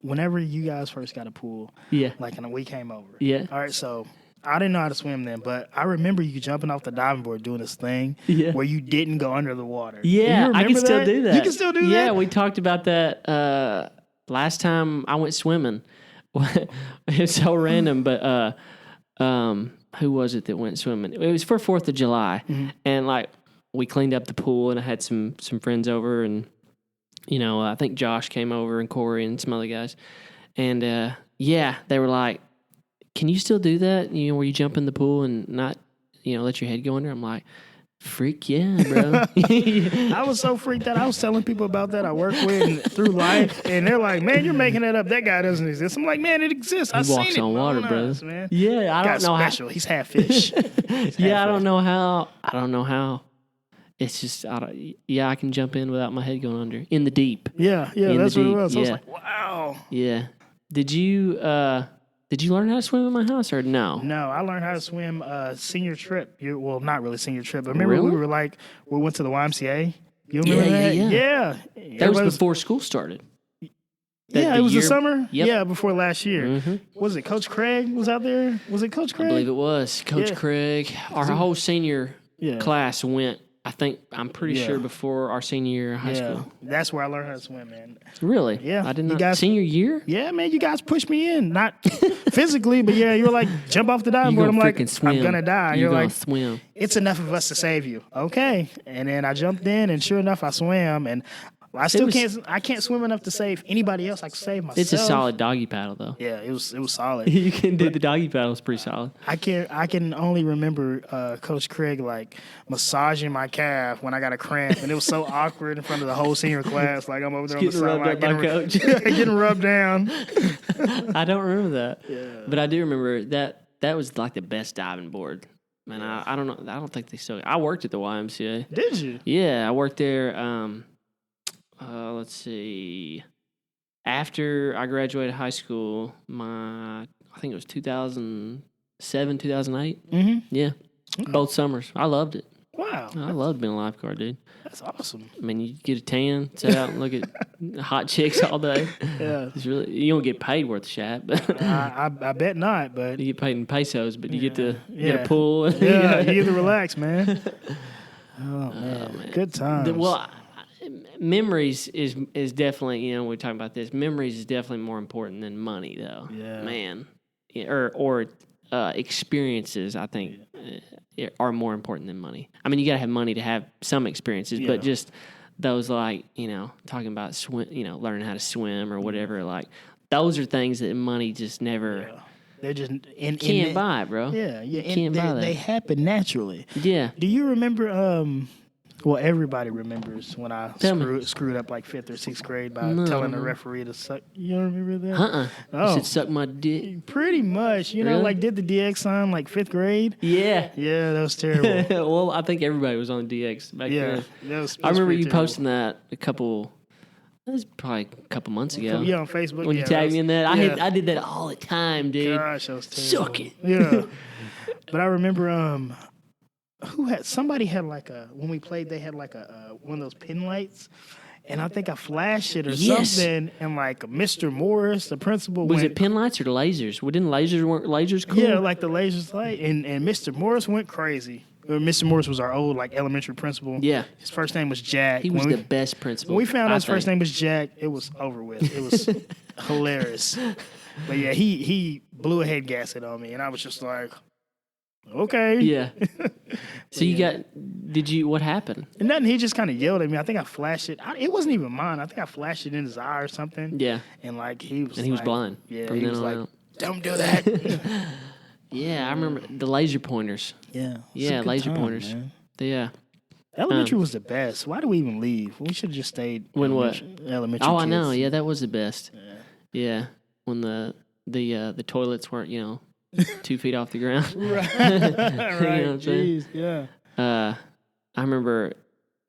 whenever you guys first got a pool, Yeah. like and we came over. Yeah. All right, so I didn't know how to swim then, but I remember you jumping off the diving board doing this thing Yeah. where you didn't go under the water. Yeah, You I can remember still do that. You can still do that? Yeah, we talked about that last time I went swimming. It's so random, but who was it that went swimming? It was for 4th of July, and like we cleaned up the pool, and I had some friends over, and I think Josh came over and Corey and some other guys, and they were like, "Can you still do that? Where you jump in the pool and not let your head go under?" I'm like, freak yeah, bro. I was so freaked out. I was telling people about that I work with and through life, and they're like, "Man, you're making that up. That guy doesn't exist." I'm like, "Man, it exists. I've He walks seen it on with my water, own bro. eyes, man." Yeah, I Guy's don't know special. He's half fish. I don't know how. It's just I can jump in without my head going under in the deep. Yeah, In that's the what it deep, was. I was yeah. like, "Wow." Yeah. Did you learn how to swim in my house or no? No, I learned how to swim senior trip. Well, not really senior trip, but remember Really? we went to the YMCA. You remember Yeah, that? yeah. Yeah. That was Everybody before school started. Yeah, it was the summer. Yep. Yeah, before last year. Mhm. Was it Coach Craig was out there? Was it Coach I Craig? believe it was Coach Yeah. Craig. Our whole senior Yeah. class went. I'm pretty Yeah. sure before our senior year of high Yeah, school. that's where I learned how to swim, man. Really? Yeah. I did You not. guys- Senior year? Yeah, man, you guys pushed me in, not physically, but yeah, you were like, jump off the diving You're board. gonna I'm like, freaking swim. I'm gonna die. You're You're gonna like, swim. it's enough of us to save you. Okay. And then I jumped in, and sure enough, I swam, and I still can't swim enough to save anybody else. I can save myself. It's a solid doggy paddle though. Yeah, it was solid. You can do the doggy paddle. It's pretty solid. I can only remember Coach Craig like massaging my calf when I got a cramp, and it was so awkward in front of the whole senior class. Like I'm over there on the Getting rubbed sideline up by Coach. getting rubbed down. I don't remember that. But I do remember that was like the best diving board. Man, I don't know. I don't think they still. I worked at the YMCA. Did you? Yeah, I worked there. Let's see. After I graduated high school, I think it was 2007, 2008. Mm-hmm. Yeah, both summers. I loved it. Wow, I loved being a lifeguard, dude. that's awesome. I mean, you get a tan, sit out and look at hot chicks all day. Yeah, It's really you don't get paid worth a shit, but I bet not, but you get paid in pesos. But you get to get Yeah. a pool. yeah, you get to relax, man. Oh man, good times. Memories is definitely we're talking about this. Memories is definitely more important than money, though. Yeah. Man, or experiences. I think are more important than money. I mean, you gotta have money to have some experiences, Yeah. but just those like talking about learning how to swim or whatever. Like those are things that money just never Yeah. They're just can't buy, bro. Yeah, You and can't buy that. they happen naturally. Yeah. Do you remember? Well, everybody remembers when I Tell me. screwed up like 5th or 6th grade by No, telling the no. referee to suck. You don't remember that? You Oh. should suck my dick. Pretty much. You know, Really? like did the DX sign like 5th grade. Yeah. Yeah, that was terrible. Well, I think everybody was on DX back yeah, then. that was. I remember pretty you terrible. posting that it was probably a couple months ago. Yeah, on Facebook. When yeah, you tagged me in that. yeah. I did that all the time, dude. Gosh, that was terrible. Suck it. Yeah, but I remember somebody had like when we played, they had like one of those pin lights. And I think I flashed it or Yes. something, and like Mr. Morris, the principal, Was went, it pin lights or the lasers? Well, didn't lasers weren't lasers cool? Yeah, like the lasers light, and Mr. Morris went crazy. Mr. Morris was our old like elementary principal. Yeah. His first name was Jack. He was the best principal. When we found out his first name was Jack, it was over with. It was hilarious. But yeah, he blew a head gasket on me, and I was just like, okay. Yeah. So what happened? And nothing, he just kind of yelled at me. I think I flashed it. It wasn't even mine. I think I flashed it in his eye or something. Yeah. And like he was was blind. Yeah, he was like, don't do that. Yeah, I remember the laser pointers. Yeah. Yeah, laser pointers. Man. Yeah. Elementary was the best. Why did we even leave? We should have just stayed. When what? Elementary. Oh, kids. I know. Yeah, that was the best. Yeah. Yeah. When the toilets weren't, 2 feet off the ground. Right. You know what I'm saying? Jeez, yeah. I remember,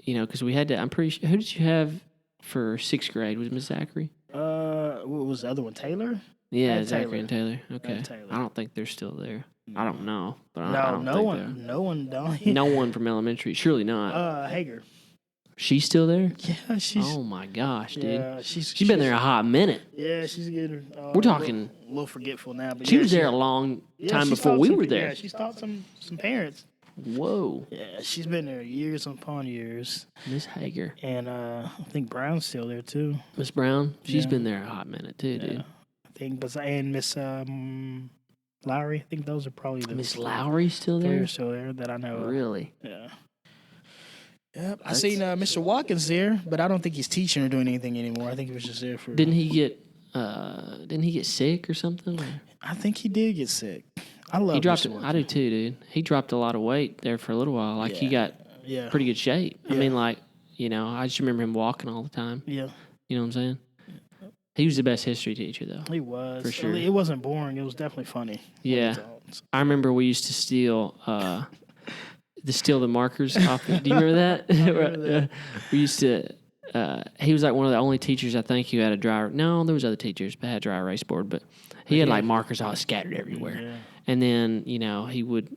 because we had to, I'm pretty sure, who did you have for 6th grade? Was it Miss Zachary? What was the other one? Taylor? Yeah, Ed Zachary Taylor. and Taylor. Okay. Ed Taylor. I don't think they're still there. I don't know. But I don't No think one. No one. Don't. no one from elementary. Surely not. Hager. She's still there? Yeah, she's. Oh my gosh, dude. Yeah, She's been there a hot minute. Yeah, she's getting. We're talking. A little forgetful now, but She yeah, was there a long time she's before taught we some- were there. Yeah, she's taught some parents. Whoa. Yeah, she's been there years upon years. Miss Hager. And I think Brown's still there too. Miss Brown, she's Yeah. been there a hot minute too, dude. I think, and Miss Lowry. I think those are probably the Miss Lowry's still They're there? still there that I know of. Really? Yeah. Yep. I seen Mr. Watkins there, but I don't think he's teaching or doing anything anymore. I think he was just there for. Didn't he get sick or something? Or? I think he did get sick. I love. He dropped. Mr. I do too, dude. He dropped a lot of weight there for a little while. Like he got Yeah. pretty good shape. I Yeah. mean, like I just remember him walking all the time. Yeah. You know what I'm saying? He was the best history teacher, though. He was. For sure. It wasn't boring. It was definitely funny. Yeah. I remember we used to steal the markers off. Do you remember that? We used to. He was like one of the only teachers I think who had a dry. No, there was other teachers that had dry erase board, but he had like markers all scattered everywhere. Yeah. And then he would,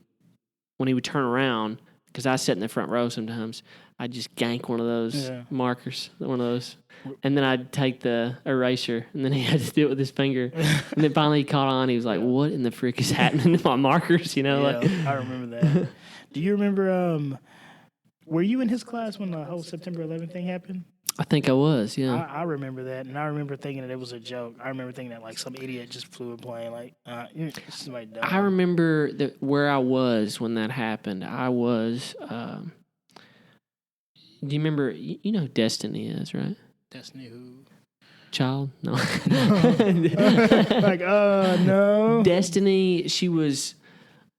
when he would turn around, because I sat in the front row sometimes, I'd just gank one of those markers, one of those, and then I'd take the eraser, and then he had to do it with his finger, and then finally he caught on. He was like, "What in the frick is happening to my markers?" Like, I remember that. Do you remember? Were you in his class when the whole September 11th thing happened? I think I was, yeah. I remember that, and I remember thinking that it was a joke. I remember thinking that like some idiot just flew a plane, like somebody dumb. I remember where I was when that happened. I was. Do you remember? You know who Destiny is, right? Destiny who? Child? No. Like, no. Destiny. She was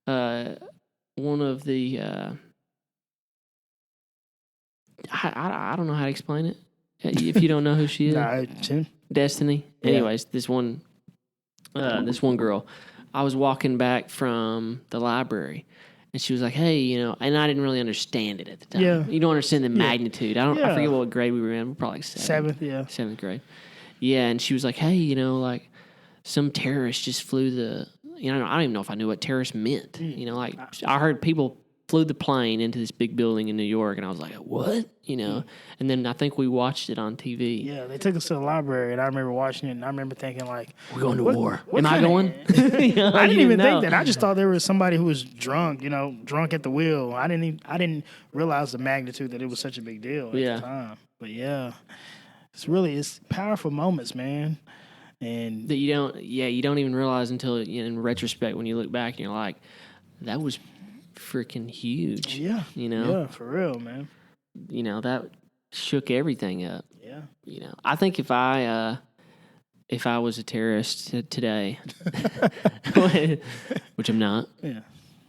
one of the. I don't know how to explain it. If you don't know who she is, Destiny. Yeah. Anyways, this one girl. I was walking back from the library, and she was like, "Hey, and I didn't really understand it at the time. Yeah. You don't understand the magnitude. I Yeah. forget what grade we were in. We're probably like Seventh, yeah. 7th grade. Yeah, and she was like, "Hey, like some terrorist just flew the. I don't even know if I knew what terrorist meant. Like I heard people." Flew the plane into this big building in New York, and I was like, "What?" And then I think we watched it on TV. Yeah, they took us to the library, and I remember watching it, and I remember thinking, like, "We're going to war. what Am I kinda- going?" I didn't even think that. I just thought there was somebody who was drunk, drunk at the wheel. I didn't realize the magnitude that it was such a big deal at the time. But yeah, it's powerful moments, man. And that you don't even realize until in retrospect when you look back and you're like, that was freaking huge. Yeah. Yeah, for real, man. That shook everything up. Yeah. I think if I was a terrorist today, which I'm not, Yeah.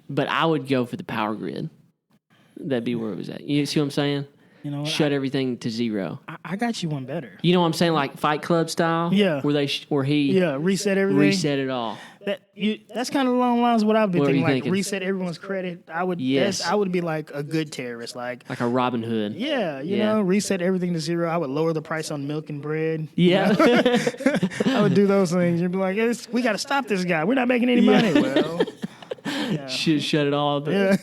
but I would go for the power grid. That'd be where it was at. You see what I'm saying? Shut everything to zero. I got you one better. You know what I'm saying? Like Fight Club style? Yeah. Where he reset everything. reset it all. That's kind of along the lines of what I've been What are thinking. you Like thinking? reset everyone's credit. I would. Yes. I would be like a good terrorist. Like Like a Robin Hood. yeah, you know, reset everything to zero. I would lower the price on milk and bread. Yeah. I would do those things. You'd be like, we got to stop this guy. We're not making any money. Well, Shut it all. Yeah.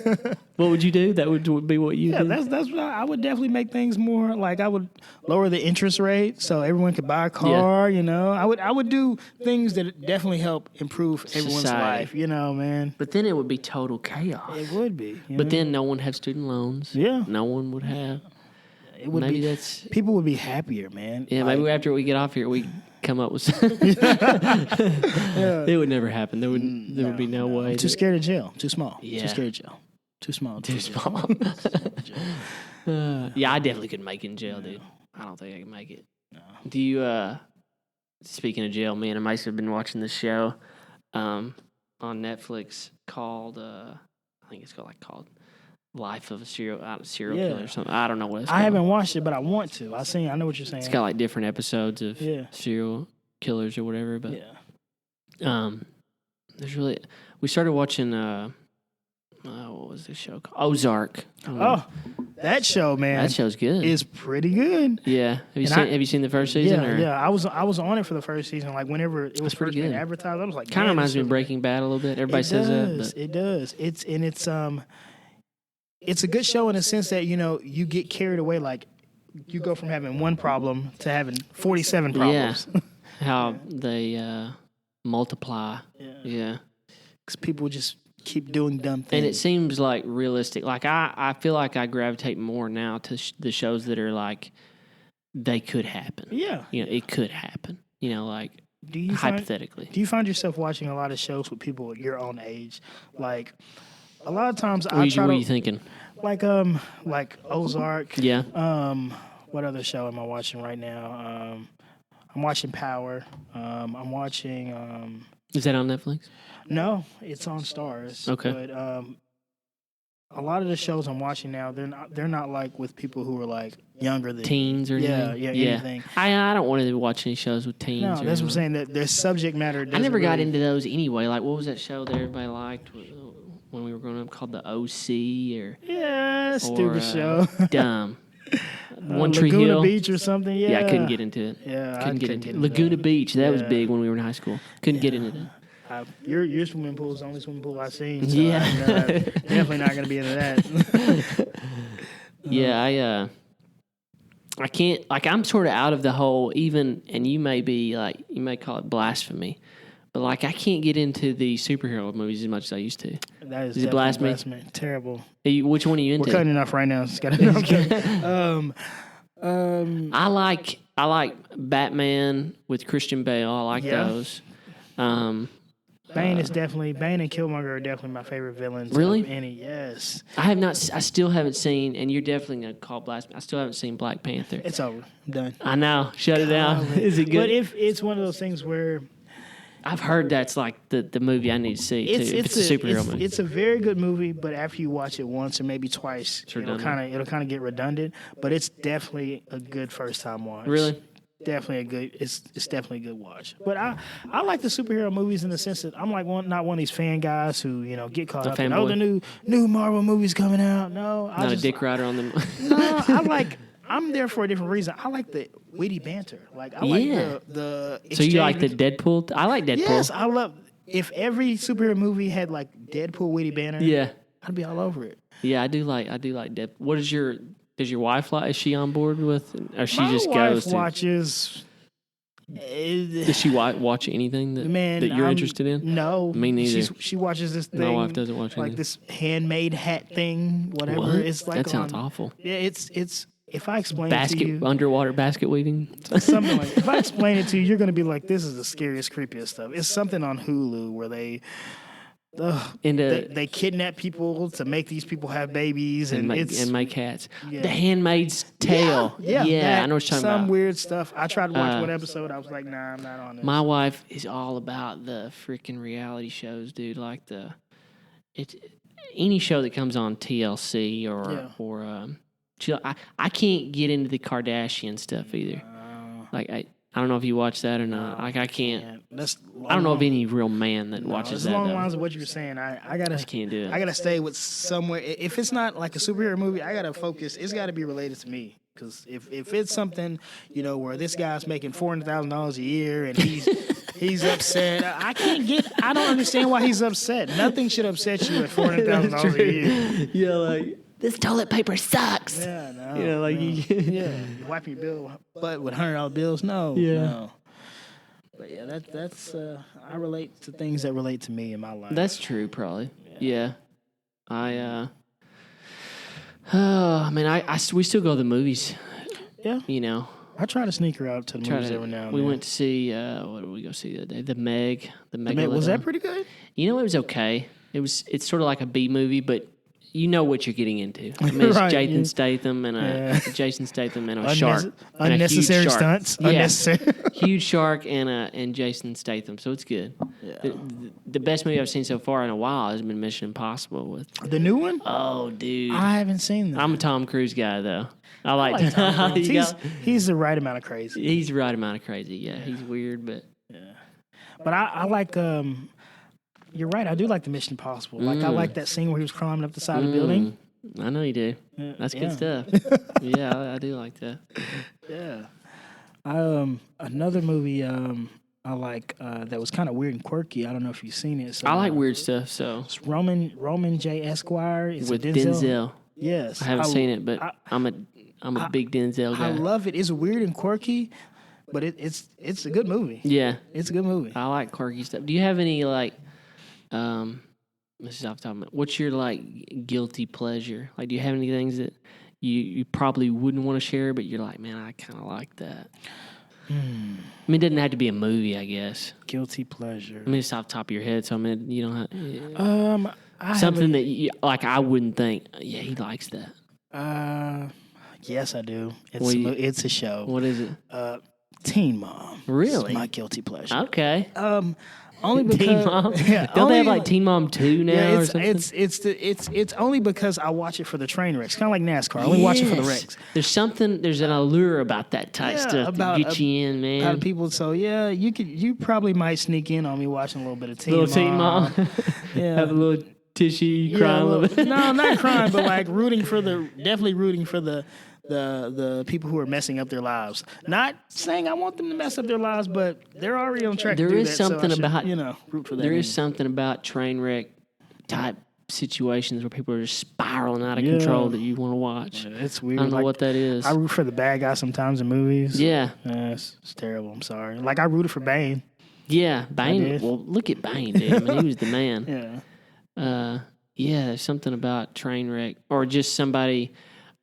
What would you do? That would be what you Yeah, do? that's what I would definitely make things more like I would lower the interest rate so everyone could buy a car. You know, I would do things that definitely help improve everyone's Society. life. You know, man. But then it would be total chaos. It would be. But then no one have student loans. Yeah. No one would have. It would Maybe be. that's. People would be happier, man. Yeah, Like, maybe after we get off here, we come up with something. It would never happen. There would be no way. Too scared of jail. Too small. Yeah. Too scared of jail. Too small. Too small. Yeah, I definitely couldn't make it in jail, dude. I don't think I can make it. No. Do you, speaking of jail, me and Amasa have been watching this show on Netflix called, I think it's called Life of a Serial Killer or something. I don't know what it's called. I haven't watched it, but I want to. I know what you're saying. It's got like different episodes of serial killers or whatever, but there's really, we started watching, what was this show called? Ozark. Oh, that show, man. That show's good. Is pretty good. Yeah. Have you seen the first season? Yeah. I was on it for the first season. Like whenever it was first being advertised, I was like, kind of reminds me of Breaking Bad a little bit. Everybody says that. But. It does. It's a good show in the sense that you get carried away. Like you go from having one problem to having 47 problems. Yeah. How they multiply. Yeah. Because people just keep doing dumb things. And it seems like realistic. Like I feel like I gravitate more now to the shows that are like they could happen. Yeah. It could happen. Like hypothetically. Do you find yourself watching a lot of shows with people your own age? Like a lot of times what are you thinking? Like Ozark. Yeah. What other show am I watching right now? I'm watching Power. I'm watching. Is that on Netflix? No, it's on Stars. Okay. But a lot of the shows I'm watching now, they're not like with people who are like younger than teens or anything. Yeah, anything. I don't want to watch any shows with teens. No, that's what I'm saying. That their subject matter. I never got into those anyway. Like, what was that show that everybody liked when we were growing up called the OC stupid show. Dumb. One Tree Laguna Hill. Beach or something. Yeah, I couldn't get into it. Yeah, couldn't get into it. Laguna Beach. That was big when we were in high school. Couldn't get into that. Your swimming pool is the only swimming pool I've seen. So yeah. I'm definitely not going to be into that. Yeah, I can't, like, I'm sort of out of the whole, even, and you may call it blasphemy, but, like, I can't get into the superhero movies as much as I used to. That is it blasphemy? Terrible. Which one are you into? We're cutting enough right now. I like Batman with Christian Bale. I like those. Bane and Killmonger are definitely my favorite villains. Really? Yes. I still haven't seen, and you're definitely going to call blasphemy. I still haven't seen Black Panther. It's over. I'm done. I know. Shut it down. Is it good? But if it's one of those things where I've heard that's like the movie I need to see too. It's a superhero movie. It's a very good movie, but after you watch it once or maybe twice, it'll kind of get redundant. But it's definitely a good first time watch. Really? It's definitely a good watch. But I like the superhero movies in the sense that I'm like not one of these fan guys who get caught up in the new Marvel movies coming out. No, not a dick rider on them. No, I'm there for a different reason. I like the witty banter. Like I like the So you like the Deadpool? I like Deadpool. Yes, I love. If every superhero movie had like Deadpool witty banter, I'd be all over it. Yeah, I do like Deadpool. What is does your wife like? Is she on board with? Or she My just wife goes? watches. Does she watch anything that you're interested in? No, me neither. She watches this thing. My wife doesn't watch anything. Like this handmade hat thing, whatever. What? It's like that sounds awful. Yeah, it's. If I explain it to you, underwater basket weaving, something like. If I explain it to you, you're gonna be like, "This is the scariest, creepiest stuff." It's something on Hulu where they kidnap people to make these people have babies and make cats. The Handmaid's Tale. Yeah, I know what you're talking about. Some weird stuff. I tried to watch one episode. I was like, nah, I'm not on this. My wife is all about the freaking reality shows, dude. Like any show that comes on TLC or I can't get into the Kardashian stuff either. Like I don't know if you watch that or not. Like I can't. I don't know of any real man that watches that. Along the lines of what you were saying, I just can't do it. I gotta stay with somewhere. If it's not like a superhero movie, I gotta focus. It's got to be related to me. Because if it's something where this guy's making $400,000 a year and He's upset. I don't understand why he's upset. Nothing should upset you at $400,000 a year. Yeah, like this toilet paper sucks. Yeah, no. You know, like no. You wiping your butt with $100 bills? No, no. But yeah, that's I relate to things that relate to me in my life. That's true, probably. Yeah. We still go to the movies. Yeah. You know. I try to sneak her out to the movies every now and then. We went to see, what did we go see the other day? The Meg. Was that pretty good? You know, it was okay. It's sort of like a B movie, but you know what you're getting into. I mean, it's Right, Jason Statham and a shark. Unnecessary and a huge stunts. Shark. Unnecessary. Huge shark and Jason Statham, so it's good. Yeah. The best movie I've seen so far in a while has been Mission Impossible. With The new one? Oh, dude. I haven't seen that. I'm a Tom Cruise guy, though. I like Tom Cruise. He's the right amount of crazy. He's the right amount of crazy, yeah. He's weird, but... Yeah. But I like... You're right. I do like the Mission Impossible. Like I like that scene where he was climbing up the side of the building. I know you do. Yeah. That's good stuff. Yeah, I do like that. Yeah. Another movie I like that was kind of weird and quirky. I don't know if you've seen it. So, I like weird stuff. So it's Roman J. Esquire. It's with Denzel. Yes, I haven't seen it, but I'm a big Denzel guy. I love it. It's weird and quirky, but it's a good movie. Yeah, it's a good movie. I like quirky stuff. Do you have any like? This is off the top of my. What's your like guilty pleasure? Like, do you have any things that you probably wouldn't want to share, but you're like, man, I kind of like that. I mean, it doesn't have to be a movie, I guess. Guilty pleasure. I mean, it's off the top of your head, so I mean, you don't have something that you, like I wouldn't think. Yeah, he likes that. Yes, I do. It's a show. What is it? Teen Mom. Really? It's my guilty pleasure. Okay. Only because Teen Mom. Yeah, Don't they have like Teen Mom 2 now? Yeah, or something? it's only because I watch it for the train wrecks. Kind of like NASCAR. I only watch it for the wrecks. There's an allure about that type stuff that get you in, man. About people. So yeah, you probably might sneak in on me watching a little bit of Teen Little Teen Mom. Mom. Yeah. Have a little tissue, crying a little bit. No, not crying, but like definitely rooting for the people who are messing up their lives. Not saying I want them to mess up their lives, but they're already on track. There is something so about root for that. There is something about train wreck type situations where people are just spiraling out of control that you want to watch. Yeah, it's weird. I don't know what that is. I root for the bad guy sometimes in movies. Yeah. It's terrible. I'm sorry. Like I rooted for Bane. Yeah, Bane. Well, look at Bane, dude. I mean, he was the man. Yeah. Yeah, there's something about train wreck or just somebody.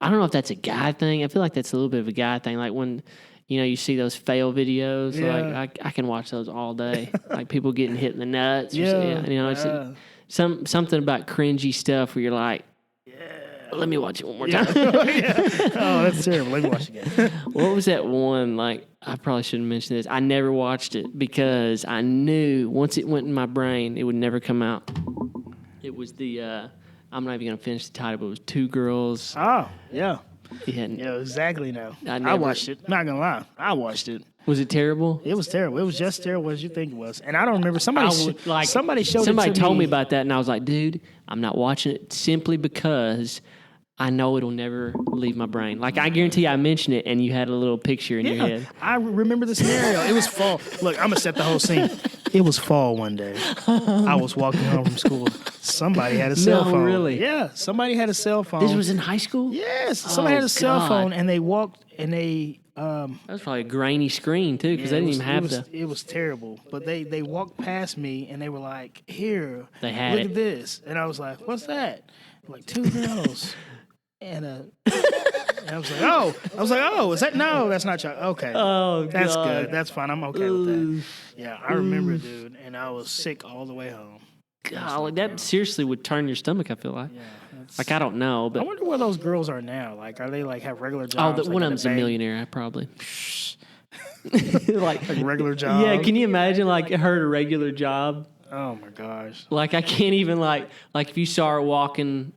I don't know if that's a guy thing. I feel like that's a little bit of a guy thing. Like when, you see those fail videos. Yeah. Like I can watch those all day. Like people getting hit in the nuts. Yeah. It's something about cringy stuff where you're like, let me watch it one more time. Oh, that's terrible. Let me watch it again. What was that one? Like, I probably shouldn't mention this. I never watched it because I knew once it went in my brain, it would never come out. It was the, I'm not even going to finish the title, but it was two girls. Oh, yeah. Yeah, exactly now. I watched it. Not going to lie. I watched it. Was it terrible? It was terrible. It was just terrible as you think it was. And I don't remember. Somebody showed Somebody it to told me about that, and I was like, dude, I'm not watching it simply because I know it'll never leave my brain. Like, I guarantee I mentioned it, and you had a little picture in your head. I remember the scenario. It was fall. Look, I'm going to set the whole scene. It was fall one day. I was walking home from school. Somebody had a cell phone. Really? Yeah, somebody had a cell phone. This was in high school? Yes. Somebody had a cell phone, and they walked, and they... that was probably a grainy screen, too, because they didn't even have It was terrible. But they walked past me, and they were like, here, they had look at this. And I was like, what's that? Like, two girls. And I was like, oh, is that? No, that's not chocolate. Okay. Oh, God. That's good. That's fine. I'm okay with that. Yeah, I remember, dude. And I was sick all the way home. God, that seriously would turn your stomach, I feel like. Yeah. Like, I don't know, but... I wonder where those girls are now. Like, are they, like, have regular jobs? Oh, one of them's a millionaire, probably. like regular job? Yeah, can you imagine, like, her at a regular job? Oh, my gosh. Like, I can't even, like if you saw her walking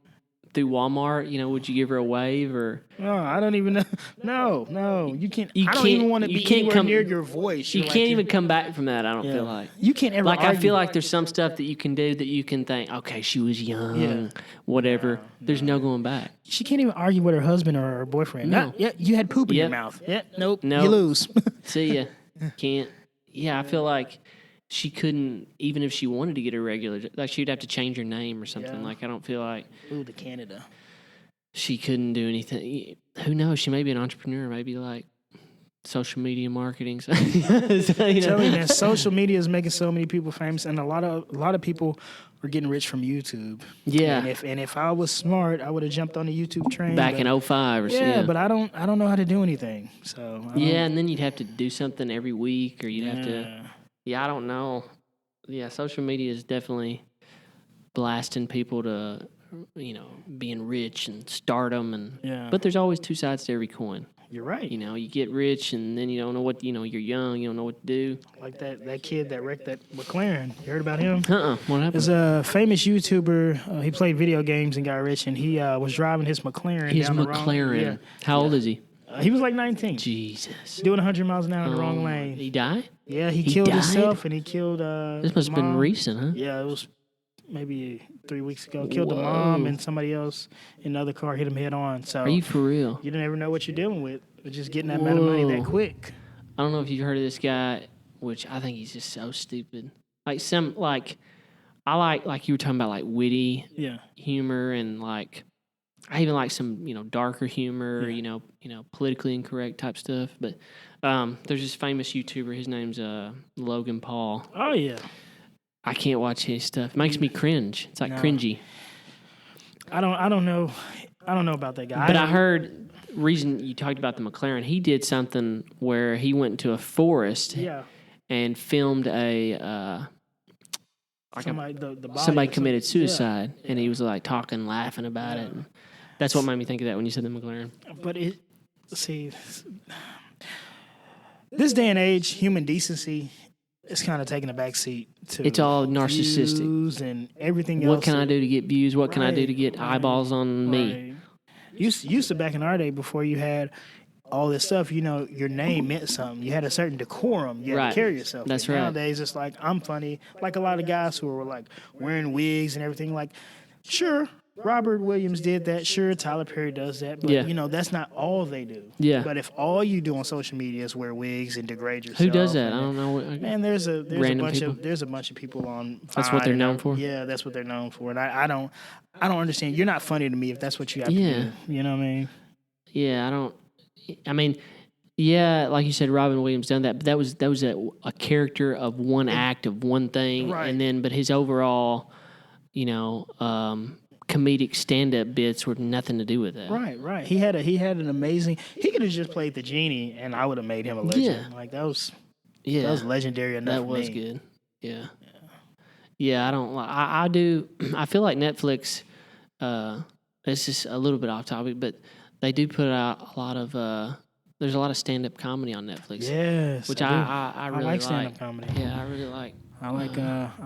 through Walmart, would you give her a wave or? No, I don't even know. No, you can't. I don't even want to be anywhere near your voice. You can't even come back from that. I don't feel like you can't ever. Like I feel like there's some stuff that you can do that you can think, okay, she was young, whatever. There's no going back. She can't even argue with her husband or her boyfriend. No. Yeah, you had poop in your mouth. Yeah, nope. You lose. See ya. Can't. Yeah, I feel like she couldn't, even if she wanted to get a regular, like she'd have to change her name or something. Yeah. Like I don't feel like Ooh, to Canada. she couldn't do anything. Who knows? She may be an entrepreneur, maybe like social media marketing. So, you know. Tell me, man, social media is making so many people famous, and a lot of people are getting rich from YouTube. Yeah. And if I was smart, I would have jumped on the YouTube train Back in 05 or something. yeah, but I don't know how to do anything. So yeah, and then you'd have to do something every week, or you'd have to. Yeah, I don't know. Yeah, social media is definitely blasting people to, you know, being rich and stardom, and but there's always two sides to every coin. You're right. You know, you get rich and then you don't know what, you know, you're young, you don't know what to do. Like that kid that wrecked that McLaren. You heard about him? What happened? There's a famous YouTuber. He played video games and got rich, and he was driving his McLaren. His down McLaren. The wrong, How old is he? he was like 19. Jesus. Doing 100 miles an hour in the wrong lane. He died? Yeah, he killed died? himself, and he killed This must have been mom. recent, huh? Yeah, it was maybe 3 weeks ago. Killed the mom and somebody else in another car, hit him head on. So Are you for real? you never know what you're dealing with just getting that amount of money that quick. I don't know if you've heard of this guy, which I think he's just so stupid. I like you were talking about like witty humor, and like I even like some, you know, darker humor, you know, politically incorrect type stuff. But there's this famous YouTuber, his name's Logan Paul. Oh yeah. I can't watch his stuff. It makes me cringe. It's like cringy. I don't know about that guy. But I heard reason you talked about the McLaren, he did something where he went into a forest and filmed a somebody committed suicide, and he was like talking, laughing about it. And that's what made me think of that when you said the McLaren. But this day and age, human decency is kind of taking a back seat to it's all narcissistic views and everything else. What can I do to get views? What can I do to get eyeballs on me? Used to back in our day, before you had all this stuff, you know, your name meant something. You had a certain decorum. You had to carry yourself. That's right. Nowadays, it's like, I'm funny. Like a lot of guys who were like wearing wigs and everything. Like, sure, Robert Williams did that. Sure, Tyler Perry does that. But, you know, that's not all they do. Yeah. But if all you do on social media is wear wigs and degrade yourself. Who does that? I don't know. Man, there's a bunch of people on. That's what they're known for? Yeah, that's what they're known for. And I don't understand. You're not funny to me if that's what you have to do. You know what I mean? Yeah, like you said, Robin Williams done that, but that was a character of one act of one thing, and but his overall, you know, comedic stand-up bits were nothing to do with that. Right. He had an amazing. He could have just played the genie, and I would have made him a legend. Yeah. Like that was legendary enough. That was good. Yeah. Yeah, I don't. I do. I feel like Netflix. It's just a little bit off topic, but they do put out a lot of. There's a lot of stand-up comedy on Netflix. Yes, which I really like stand-up comedy. Yeah, I really like. I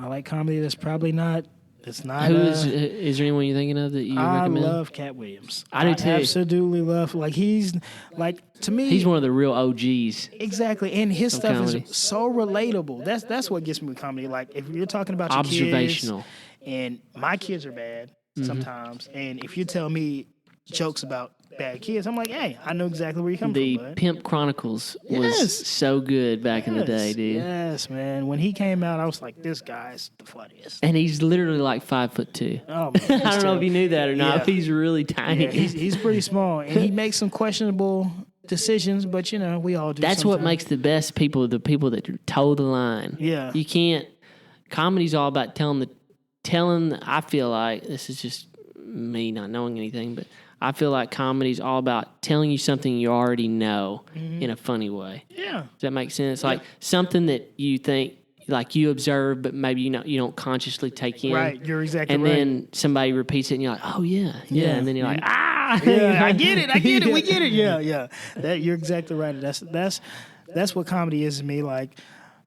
like comedy that's probably not. It's not. Is there anyone you're thinking of that you recommend? I love Cat Williams. I do too. Absolutely love. Like he's like, to me. He's one of the real OGs. Exactly, and his stuff comedy is so relatable. That's what gets me with comedy. Like if you're talking about your observational, kids, and my kids are bad sometimes, and if you tell me jokes about bad kids, I'm like, hey, I know exactly where you're coming from. The Pimp Chronicles was so good back in the day, dude. Yes, man. When he came out, I was like, this guy's the funniest. And he's literally like 5'2". Oh, man, I don't know if you knew that or not. But he's really tiny. Yeah, he's pretty small, and he makes some questionable decisions, but you know, we all do. That's what makes the best people the people that toe the line. Yeah, you can't. Comedy's all about telling. I feel like this is just me not knowing anything, but I feel like comedy's all about telling you something you already know in a funny way. Yeah. Does that make sense? Like something that you think, like you observe, but maybe you don't consciously take in. Right. You're exactly right. And then somebody repeats it, and you're like, oh yeah. And then you're like, yeah, I get it. We get it. Yeah. You're exactly right. That's what comedy is to me. Like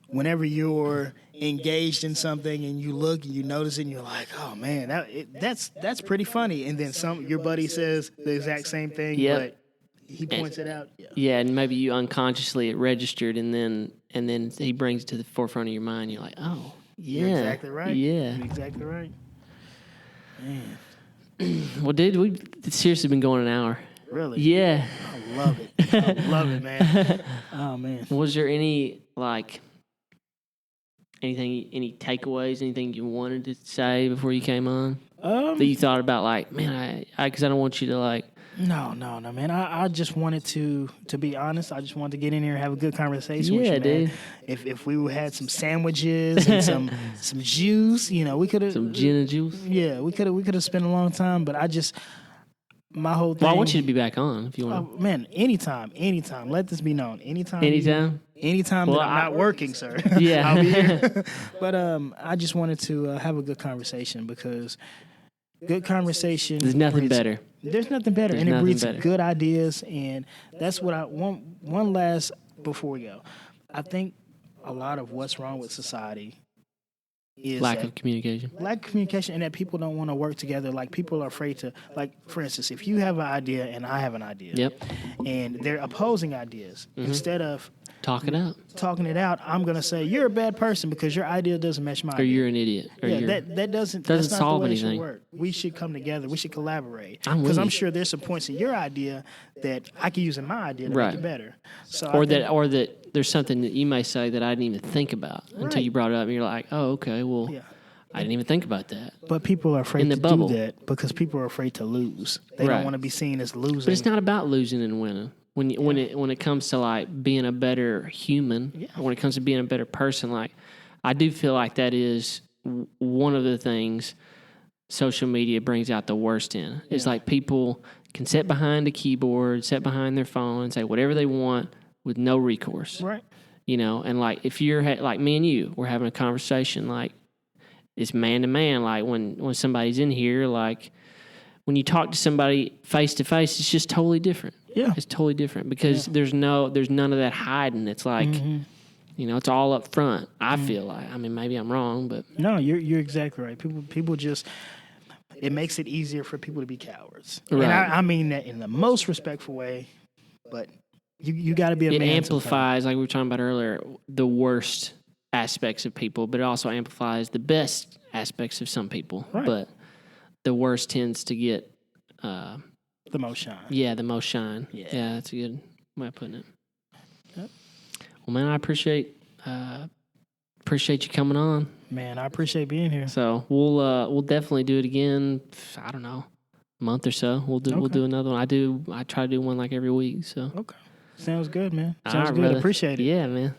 whenever you're engaged in something and you look and you notice it and you're like, oh man, that's pretty funny. And then your buddy says the exact same thing, but he points it out. Yeah, and maybe you unconsciously it registered, and then he brings it to the forefront of your mind. You're like, oh, you're exactly right. Yeah, you're exactly right. Man. Well, dude, we've seriously been going an hour. Really? Yeah. I love it. I love it, man. Oh man. Was there any like? any takeaways, anything you wanted to say before you came on that you thought about? Like, man, because I don't want you to like. No, man. I just wanted to be honest. I just wanted to get in here and have a good conversation with you, man. Dude. If we had some sandwiches and some juice, we could have Some gin and juice. Yeah, we could have spent a long time, but my whole thing. Well, I want you to be back on if you want. Man, anytime. Let this be known. Anytime Well, that I'm not working, sir. Yeah. I'll be here. But I just wanted to have a good conversation because good conversation. There's nothing better. There's nothing better, There's and it nothing breeds better. good ideas, and that's what I want. One last before we go, I think a lot of what's wrong with society is Lack of communication. and that people don't want to work together. Like people are afraid to, like for instance, if you have an idea and I have an idea, Yep. and they're opposing ideas, instead of Talk it out. talking it out, I'm gonna say you're a bad person because your idea doesn't match mine. Or you're an idiot. Or Yeah, that doesn't that's not solve the way it should anything. work. We should come together. We should collaborate. I'm with Because I'm you. sure there's some points in your idea that I can use in my idea to Right. make it better. So Or that there's something that you may say that I didn't even think about until Right. you brought it up, and you're like, oh, okay, well, Yeah. I didn't even think about that. But people are afraid In the to bubble. do that because people are afraid to lose. They Right. don't want to be seen as losing. But it's not about losing and winning. When it comes to like being a better human, or when it comes to being a better person, like I do feel like that is one of the things social media brings out the worst in. It's like people can sit behind a keyboard, sit behind their phone, and say whatever they want with no recourse. Right. And like if you're like me and you, we're having a conversation, like it's man to man. Like when somebody's in here, like when you talk to somebody face to face, it's just totally different. Yeah. It's totally different because there's none of that hiding. It's like, it's all up front. I feel like. I mean, maybe I'm wrong, but No, you're exactly right. People just it makes it easier for people to be cowards. Right. And I mean that in the most respectful way, but you got to be a it man. amplifies, like we were talking about earlier, the worst aspects of people, but it also amplifies the best aspects of some people. Right. But the worst tends to get, The most shine. the most shine. Yeah. That's a good way of putting it. Yep. Well, man, I appreciate you coming on. Man, I appreciate being here. So we'll definitely do it again. I don't know, a month or so. We'll do another one. I try to do one like every week. So Okay. Sounds good, man. All Sounds right, good. brother. Appreciate it. Yeah, man.